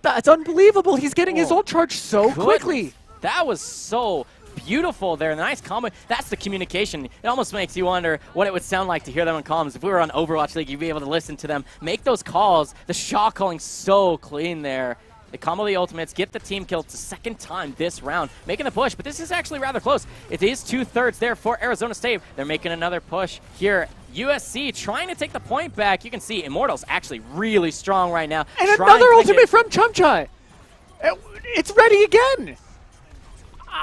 B: That's unbelievable. He's getting his ult charge so quickly.
A: That was so beautiful there. Nice combo. That's the communication. It almost makes you wonder what it would sound like to hear them in comms. If we were on Overwatch League, you'd be able to listen to them make those calls. The shot calling so clean there. They combo the ultimates, get the team kill. It's the second time this round, making the push, but this is actually rather close. It is 2/3 there for Arizona State. They're making another push here. USC trying to take the point back. You can see Immortal's actually really strong right now.
B: And another ultimate from Chumcha. It's ready again.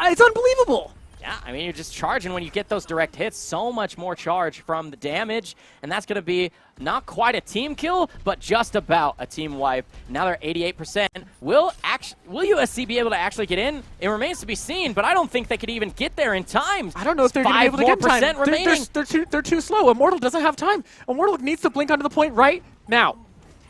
B: It's unbelievable.
A: Yeah, I mean, you're just charging when you get those direct hits. So much more charge from the damage, and that's going to be not quite a team kill, but just about a team wipe. Now they're 88%. Will USC be able to actually get in? It remains to be seen, but I don't think they could even get there in time.
B: I don't know if they're going to be able to get in time.
A: Remaining.
B: They're too slow. Immortal doesn't have time. Immortal needs to blink onto the point right now.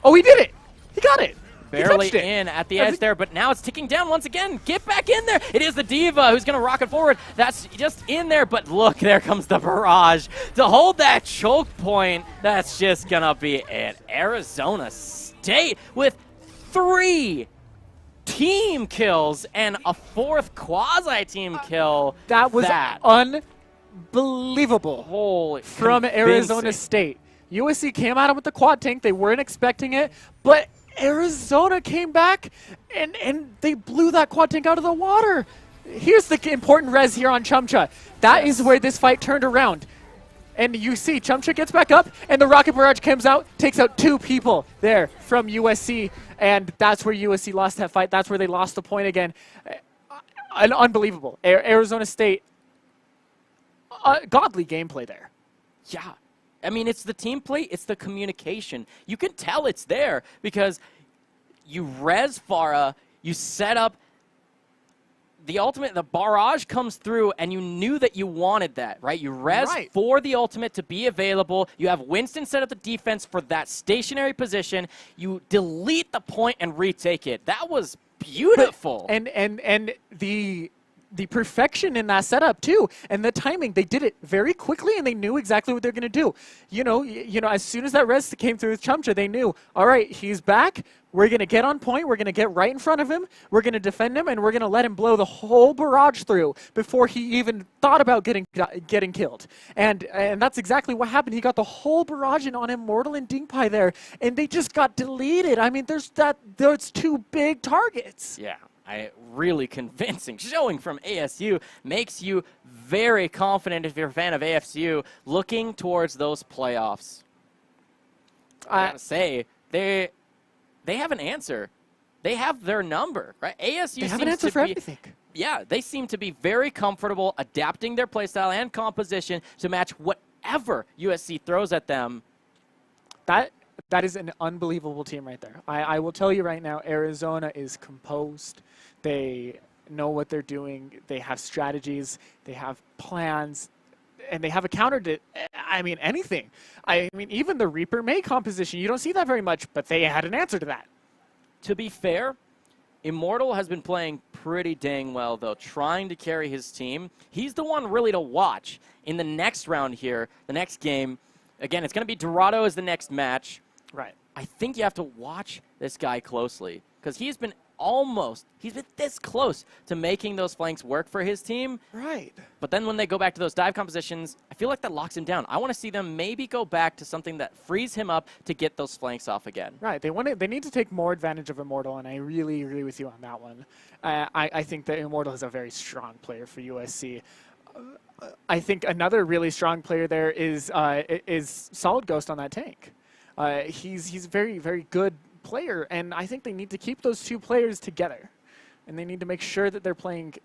B: Oh, he did it. He got it.
A: Barely in at the edge there, but now it's ticking down once again. Get back in there. It is the Diva who's going to rocket forward. That's just in there, but look, there comes the barrage. To hold that choke point, that's just going to be it. Arizona State with 3 team kills and a 4th quasi-team kill.
B: That was unbelievable.
A: Holy
B: from Arizona State. USC came at him with the quad tank. They weren't expecting it, but Arizona came back and they blew that quad tank out of the water. Here's the important res here on Chumcha. That is where this fight turned around. And you see Chumcha gets back up and the rocket barrage comes out, takes out 2 people there from USC, and that's where USC lost that fight. That's where they lost the point again. Unbelievable. Arizona State, godly gameplay there.
A: Yeah. I mean, it's the team play, it's the communication. You can tell it's there because you res Farah, you set up the ultimate, the barrage comes through, and you knew that you wanted that, right? You res for the ultimate to be available. You have Winston set up the defense for that stationary position. You delete the point and retake it. That was beautiful.
B: But, and the perfection in that setup too, and the timing, they did it very quickly and they knew exactly what they're going to do. You know, as soon as that res came through with Chumcha, they knew, all right, he's back. We're going to get on point. We're going to get right in front of him. We're going to defend him, and we're going to let him blow the whole barrage through before he even thought about getting killed. And that's exactly what happened. He got the whole barrage in on Immortal and Dingpai there, and they just got deleted. I mean, there's 2 big targets.
A: Yeah. Really convincing showing from ASU makes you very confident if you're a fan of ASU looking towards those playoffs. I gotta say, they have an answer. They have their number, right? ASU
B: they have an answer for everything.
A: Yeah, they seem to be very comfortable adapting their playstyle and composition to match whatever USC throws at them.
B: That is an unbelievable team right there. I will tell you right now, Arizona is composed. They know what they're doing. They have strategies. They have plans. And they have a counter to, I mean, anything. I mean, even the Reaper May composition, you don't see that very much, but they had an answer to that.
A: To be fair, Immortal has been playing pretty dang well, though, trying to carry his team. He's the one really to watch in the next round here, the next game. Again, it's going to be Dorado as the next match.
B: Right.
A: I think you have to watch this guy closely because he's been this close to making those flanks work for his team.
B: Right.
A: But then when they go back to those dive compositions, I feel like that locks him down. I want to see them maybe go back to something that frees him up to get those flanks off again.
B: Right. They need to take more advantage of Immortal, and I really agree with you on that one. I think that Immortal is a very strong player for USC. I think another really strong player there is Solid Ghost on that tank. He's a very, very good player, and I think they need to keep those 2 players together. and they need to make sure that they're playing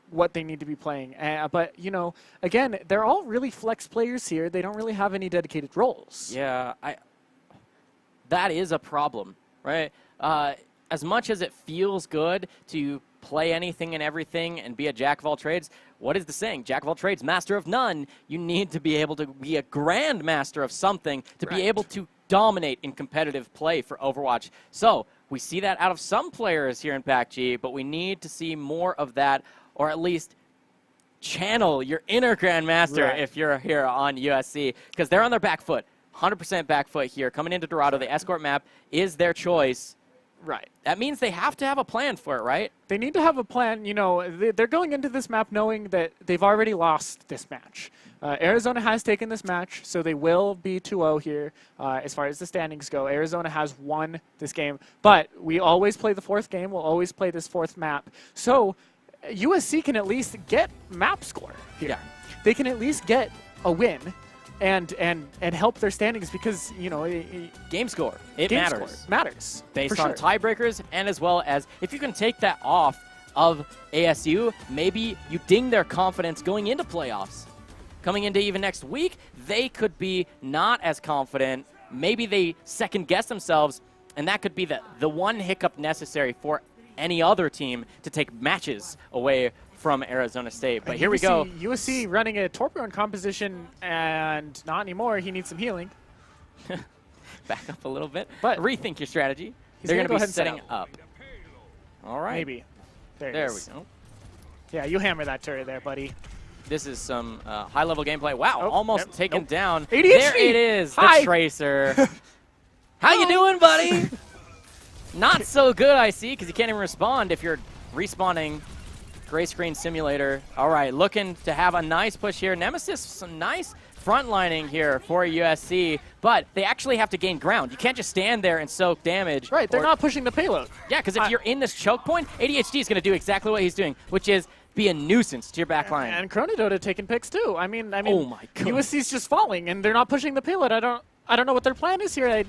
B: what they need to be playing. But, you know, again, they're all really flex players here. They don't really have any dedicated roles.
A: Yeah, that is a problem, right? As much as it feels good to play anything and everything and be a jack of all trades, what is the saying? Jack of all trades, master of none. You need to be able to be a grand master of something to be able to dominate in competitive play for Overwatch. So we see that out of some players here in PACG, but we need to see more of that, or at least channel your inner grandmaster if you're here on USC, because they're on their back foot, 100% back foot here. Coming into Dorado, the escort map is their choice.
B: Right.
A: That means they have to have a plan for it, right?
B: They need to have a plan. You know, they're going into this map knowing that they've already lost this match. Arizona has taken this match, so they will be 2-0 here as far as the standings go. Arizona has won this game, but we always play the fourth game. We'll always play this fourth map. So USC can at least get map score here.
A: Yeah.
B: They can at least get a win and help their standings because, you know,
A: game score. It
B: game
A: matters.
B: Score matters.
A: Based on tiebreakers, and as well as if you can take that off of ASU, maybe you ding their confidence going into playoffs. Coming into even next week, they could be not as confident. Maybe they second-guess themselves, and that could be the one hiccup necessary for any other team to take matches away from Arizona State. But here we go.
B: USC running a torpedo composition, and not anymore. He needs some healing.
A: Back up a little bit.
B: But
A: rethink your strategy. They're going to be setting up. All right.
B: Maybe. There
A: we go.
B: Yeah, you hammer that turret there, buddy.
A: This is some high-level gameplay. Wow, almost taken down.
B: ADHD.
A: There it is, the Tracer. How you doing, buddy? Not so good, I see, because you can't even respond if you're respawning Gray Screen Simulator. All right, looking to have a nice push here. Nemesis, some nice frontlining here for USC, but they actually have to gain ground. You can't just stand there and soak damage.
B: Right, they're not pushing the payload.
A: Yeah, because if you're in this choke point, ADHD is going to do exactly what he's doing, which is be a nuisance to your back line.
B: And Chronodota taking picks too. I mean,
A: oh my God.
B: USC's just falling, and they're not pushing the payload. I don't know what their plan is here.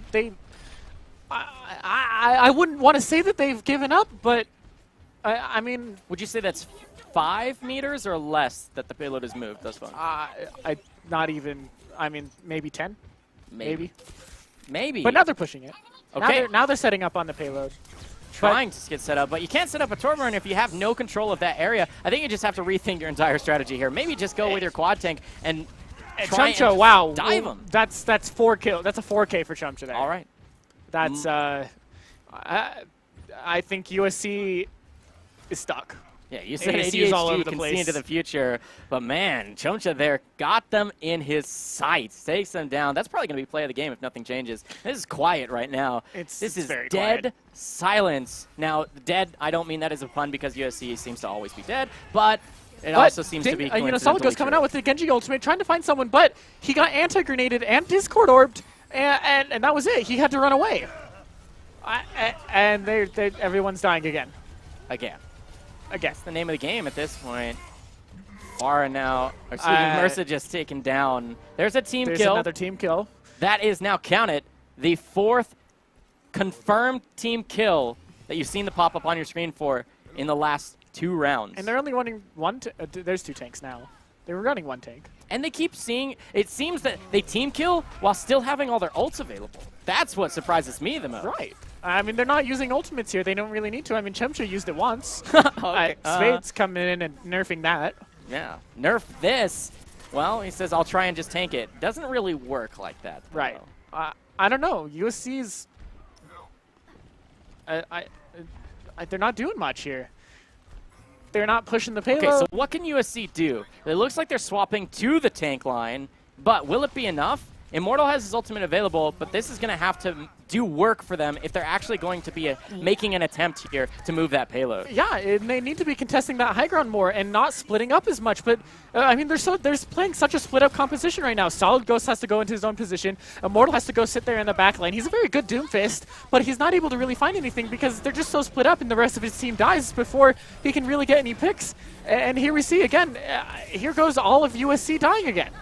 B: I wouldn't want to say that they've given up, but I mean,
A: would you say that's 5 meters or less that the payload has moved thus far?
B: Not even. I mean, maybe 10. Maybe. But now they're pushing it.
A: Okay.
B: Now they're setting up on the payload.
A: Trying to get set up, but you can't set up a torpedo run if you have no control of that area. I think you just have to rethink your entire strategy here. Maybe just go with your quad tank and try and
B: wow,
A: dive him.
B: That's 4 kill. That's a 4K for Chumcha there.
A: All right.
B: That's I think USC is stuck.
A: Yeah, you said ADHD all over the place. See into the future, but man, Chumcha there got them in his sights, takes them down. That's probably going to be play of the game if nothing changes. This is quiet right now. This is
B: very
A: dead
B: quiet.
A: Silence. Now, dead, I don't mean that as a pun because USC seems to always be dead, but it also seems to be
B: you know, Solid Ghost coming out with the Genji ultimate, trying to find someone, but he got anti-grenaded and Discord orbed, and that was it. He had to run away. And everyone's dying again.
A: Again.
B: Again.
A: That's the name of the game at this point. Far now. Excuse me, Mersa just taken down. There's a team kill.
B: There's another team kill.
A: That is now counted the 4th confirmed team kill that you've seen the pop up on your screen for in the last 2 rounds.
B: And they're only running one. There's 2 tanks now. They were running 1 tank.
A: And they keep seeing. It seems that they team kill while still having all their ults available. That's what surprises me the most.
B: Right. I mean, they're not using ultimates here. They don't really need to. I mean, Chumcha used it once.
A: Okay.
B: Spade's coming in and nerfing that.
A: Yeah. Nerf this. Well, he says, I'll try and just tank it. Doesn't really work like that. Though.
B: Right. I don't know. USC's... they're not doing much here. They're not pushing the payload.
A: Okay, so what can USC do? It looks like they're swapping to the tank line, but will it be enough? Immortal has his ultimate available, but this is going to have to do work for them if they're actually going to be making an attempt here to move that payload.
B: Yeah, and they need to be contesting that high ground more and not splitting up as much. But, I mean, they're playing such a split-up composition right now. Solid Ghost has to go into his own position. Immortal has to go sit there in the back lane. He's a very good Doomfist, but he's not able to really find anything because they're just so split up and the rest of his team dies before he can really get any picks. And here we see, again, here goes all of USC dying again.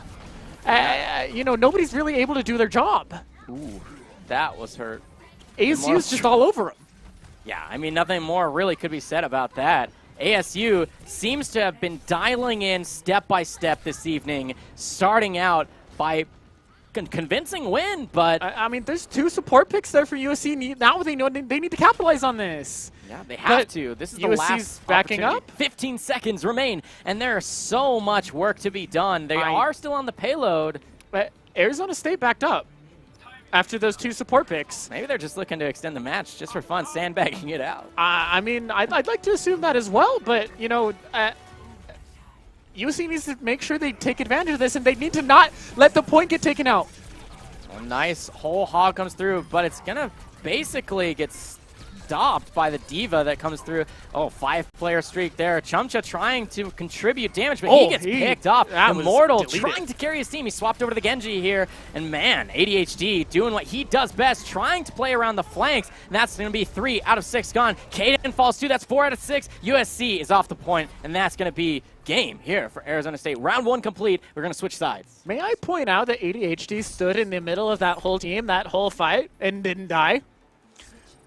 B: You know, nobody's really able to do their job.
A: Ooh, that was hurt.
B: ASU's just all over him.
A: Yeah, I mean, nothing more really could be said about that. ASU seems to have been dialing in step by step this evening, starting out by convincing win, but...
B: I mean, there's 2 support picks there for USC. Now they know they need to capitalize on this.
A: Yeah, they have to. This is the
B: USC's
A: last
B: backing up.
A: 15 seconds remain, and there's so much work to be done. They are still on the payload.
B: But Arizona State backed up after those 2 support picks.
A: Maybe they're just looking to extend the match just for fun, sandbagging it out.
B: I mean, I'd like to assume that as well, but, you know, USC needs to make sure they take advantage of this, and they need to not let the point get taken out.
A: A nice whole hog comes through, but it's going to basically get stopped by the Diva that comes through. Oh, 5-player streak there. Chumcha trying to contribute damage, but he gets picked off. Immortal trying to carry his team. He swapped over to the Genji here. And man, ADHD doing what he does best, trying to play around the flanks. And that's going to be 3 out of 6 gone. Kaden falls too. That's 4 out of 6. USC is off the point, and that's going to be game here for Arizona State. Round 1 complete. We're going to switch sides.
B: May I point out that ADHD stood in the middle of that whole team, that whole fight, and didn't die?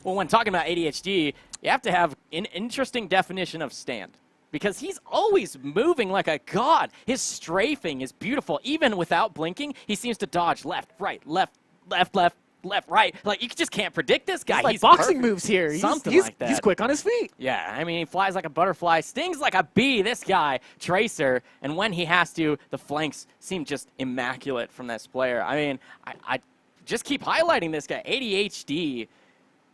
A: Well, when talking about ADHD, you have to have an interesting definition of stand, because he's always moving like a god. His strafing is beautiful. Even without blinking, he seems to dodge left, right, left, left, left, left, right. Like, you just can't predict this guy.
B: He's boxing
A: perfect.
B: Moves here.
A: Something like that.
B: He's quick on his feet.
A: Yeah, I mean, he flies like a butterfly, stings like a bee, this guy, Tracer, and when he has to, the flanks seem just immaculate from this player. I mean, I just keep highlighting this guy. ADHD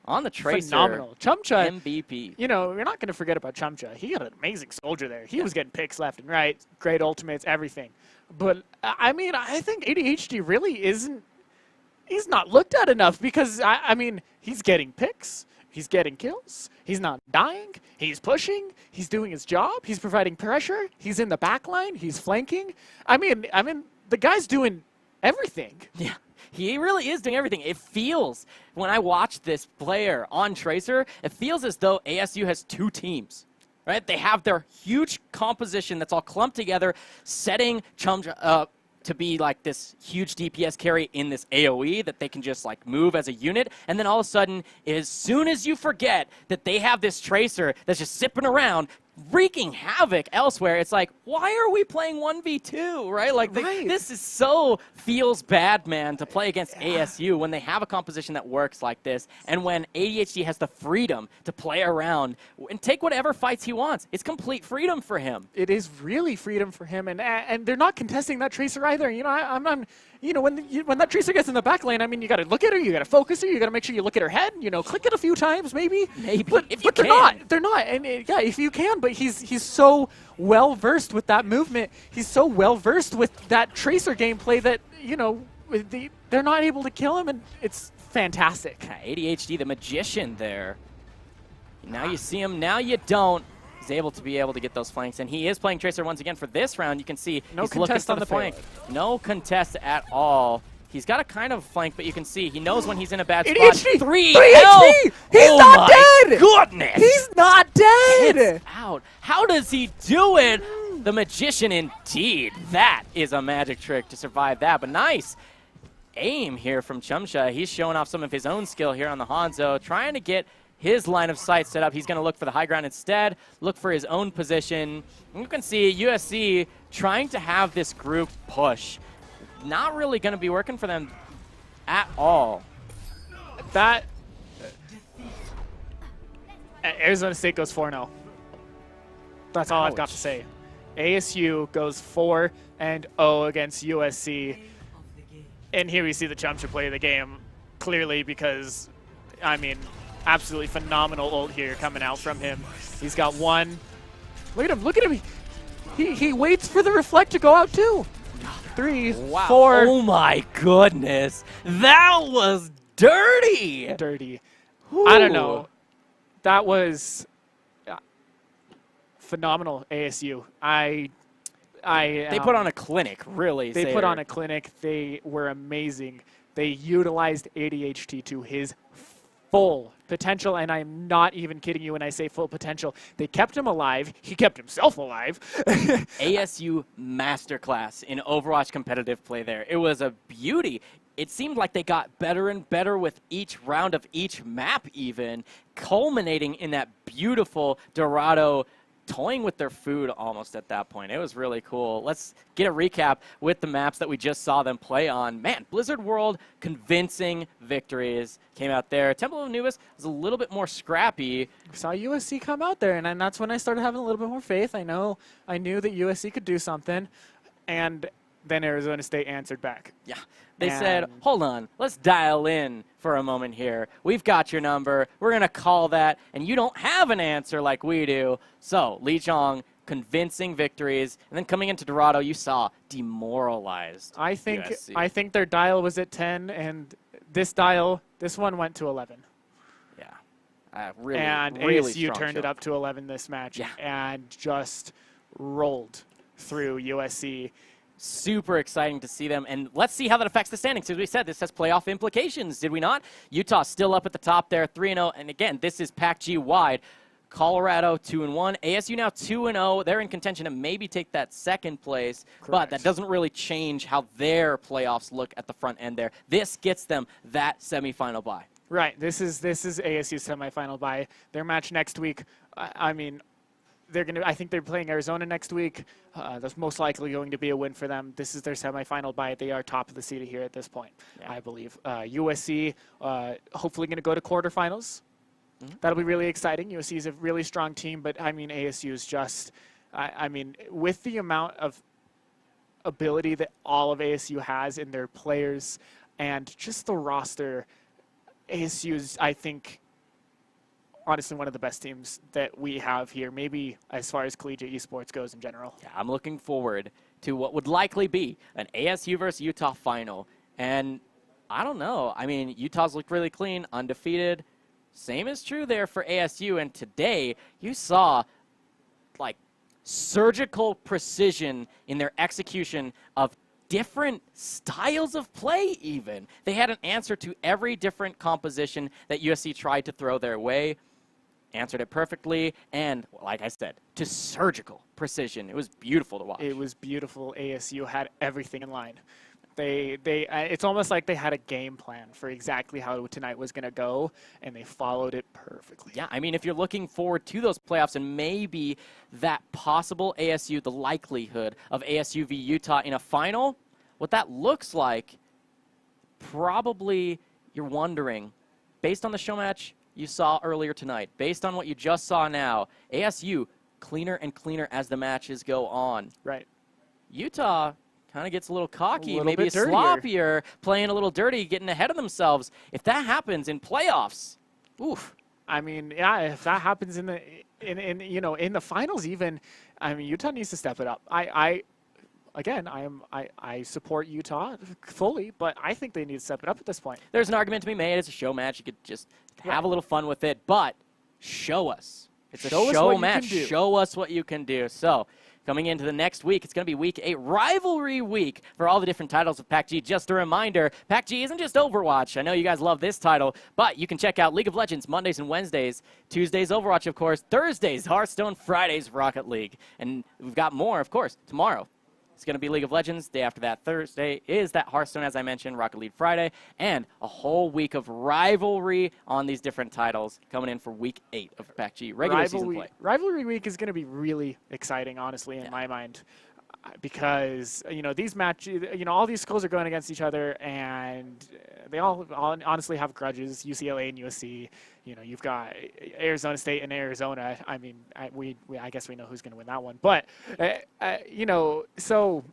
A: on the Tracer.
B: Phenomenal. Chumcha,
A: MVP.
B: You know, you're not going to forget about Chumcha. He got an amazing soldier there. He was getting picks left and right, great ultimates, everything. But, I mean, I think ADHD really isn't, he's not looked at enough because, I mean, he's getting picks. He's getting kills. He's not dying. He's pushing. He's doing his job. He's providing pressure. He's in the back line. He's flanking. I mean, the guy's doing everything.
A: Yeah. He really is doing everything. It feels, when I watch this player on Tracer, it feels as though ASU has 2 teams, right? They have their huge composition that's all clumped together, setting Chumcha up to be like this huge DPS carry in this AoE that they can just like move as a unit. And then all of a sudden, as soon as you forget that they have this Tracer that's just sipping around, wreaking havoc elsewhere, it's like, why are we playing 1v2, right? Like, this is so feels bad, man, to play against ASU when they have a composition that works like this, and when ADHD has the freedom to play around and take whatever fights he wants. It's complete freedom for him.
B: It is really freedom for him, and they're not contesting that Tracer either. You know, I'm not. You know, when that Tracer gets in the back lane, I mean, you got to look at her, you got to focus her, you got to make sure you look at her head, you know, click it a few times, maybe.
A: But
B: They're not, and yeah, if you can, but he's so well versed with that movement, he's so well versed with that Tracer gameplay that, you know, they're not able to kill him, and it's fantastic.
A: ADHD, the magician there. Now you see him, now you don't. He's able to get those flanks, and he is playing Tracer once again for this round. You can see he's looking for the flank. No contest at all. He's got a kind of flank, but you can see he knows when he's in a bad spot. 3
B: HP! He's not dead!
A: Goodness!
B: He's not dead!
A: It's out. How does he do it? The magician indeed. That is a magic trick to survive that, but nice aim here from Chumcha. He's showing off some of his own skill here on the Hanzo, trying to get his line of sight set up. He's going to look for the high ground instead, look for his own position. You can see USC trying to have this group push. Not really going to be working for them at all.
B: That Arizona State goes 4-0. That's all I've got to say. ASU goes 4-0 against USC. And here we see the Chumcha play the game clearly because, I mean, absolutely phenomenal ult here coming out from him. He's got one. Look at him. He waits for the reflect to go out too. 3, 4.
A: Oh my goodness. That was dirty.
B: Dirty.
A: Ooh.
B: I don't know. That was phenomenal, ASU.
A: They put on a clinic, really.
B: They put on a clinic. They were amazing. They utilized ADHD to his full potential, and I'm not even kidding you when I say full potential. They kept him alive. He kept himself alive. ASU
A: masterclass in Overwatch competitive play there. It was a beauty. it seemed like they got better and better with each round of each map even, culminating in that beautiful Dorado toying with their food almost at that point. It was really cool. Let's get a recap with the maps that we just saw them play on. Man, Blizzard World, convincing victories came out there. Temple of Anubis was a little bit more scrappy.
B: Saw USC come out there, and that's when I started having a little bit more faith. I knew that USC could do something, and then Arizona State answered back.
A: Yeah. They said, hold on, let's dial in for a moment here. We've got your number. We're going to call that, and you don't have an answer like we do. So, Lijiang, convincing victories. And then coming into Dorado, you saw demoralized USC.
B: I think their dial was at 10, and this one went to 11.
A: Yeah. Really,
B: and
A: really
B: ASU turned it up to 11 this match and just rolled through USC.
A: Super exciting to see them, and let's see how that affects the standings. As we said, this has playoff implications, did we not? Utah still up at the top there, 3-0, and again, this is PACG wide. Colorado 2-1, ASU now 2-0. They're in contention to maybe take that second place, but that doesn't really change how their playoffs look at the front end there. This gets them that semifinal bye.
B: Right. This is ASU's semifinal bye. Their match next week. I mean, I think they're playing Arizona next week. That's most likely going to be a win for them. This is their semifinal bye. They are top of the seed here at this point, I believe. USC hopefully going to go to quarterfinals. That'll be really exciting. USC is a really strong team, but I mean ASU is just, I mean, with the amount of ability that all of ASU has in their players and just the roster, ASU is, I think, honestly one of the best teams that we have here, maybe as far as collegiate esports goes in general.
A: Yeah, I'm looking forward to what would likely be an ASU versus Utah final. And I don't know. I mean, Utah's looked really clean, undefeated. Same is true there for ASU. And today, you saw, like, surgical precision in their execution of different styles of play even. They had an answer to every different composition that USC tried to throw their way. Answered it perfectly, and like I said, to surgical precision. It was beautiful to watch.
B: It was beautiful. ASU had everything in line. It's almost like they had a game plan for exactly how tonight was going to go, and they followed it perfectly.
A: Yeah, I mean, if you're looking forward to those playoffs and maybe that possible ASU, the likelihood of ASU v Utah in a final, what that looks like, probably you're wondering, based on the show match you saw earlier tonight, based on what you just saw now, ASU cleaner and cleaner as the matches go on.
B: Right.
A: Utah kind of gets a little cocky,
B: maybe
A: sloppier, playing a little dirty, getting ahead of themselves. If that happens in playoffs, oof.
B: I mean, yeah, if that happens in the finals even, I mean, Utah needs to step it up. I support Utah fully, but I think they need to step it up at this point.
A: There's an argument to be made. It's a show match. You could just have a little fun with it, but show us. It's a show match. Show us what you can do. So, coming into the next week, it's going to be Week 8, rivalry week for all the different titles of PACG. Just a reminder, PACG isn't just Overwatch. I know you guys love this title, but you can check out League of Legends Mondays and Wednesdays, Tuesdays Overwatch, of course, Thursdays Hearthstone, Fridays Rocket League. And we've got more, of course, tomorrow. It's going to be League of Legends. Day after that, Thursday, is that Hearthstone, as I mentioned, Rocket League Friday, and a whole week of rivalry on these different titles coming in for Week 8 of PACG regular season play.
B: Rivalry week is going to be really exciting, honestly, in my mind, because these matches, all these schools are going against each other, and they all honestly have grudges. UCLA and USC. You've got Arizona State and Arizona. I mean, I guess we know who's going to win that one. But so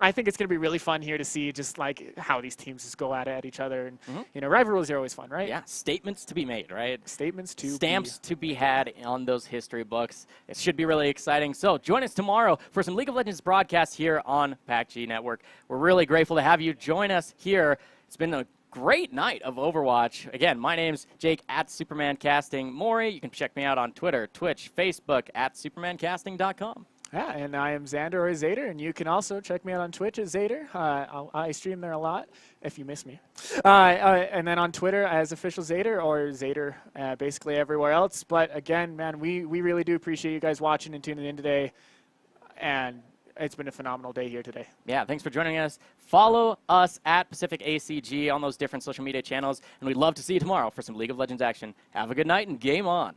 B: I think it's going to be really fun here to see just like how these teams just go at each other. And rivalries are always fun, right?
A: Yeah, statements to be made, right?
B: Stamps
A: to be had on those history books. It should be really exciting. So join us tomorrow for some League of Legends broadcasts here on PACG Network. We're really grateful to have you join us here. It's been a great night of Overwatch. Again, my name's Jake at SupermanCasting. Maury, you can check me out on Twitter, Twitch, Facebook at SupermanCasting.com.
B: Yeah, and I am Xander or Zader, and you can also check me out on Twitch as Zader. I stream there a lot if you miss me. And then on Twitter as official Zader or Zader, basically everywhere else. But again, man, we really do appreciate you guys watching and tuning in today. And it's been a phenomenal day here today.
A: Yeah, thanks for joining us. Follow us at Pacific ACG on those different social media channels, and we'd love to see you tomorrow for some League of Legends action. Have a good night and game on.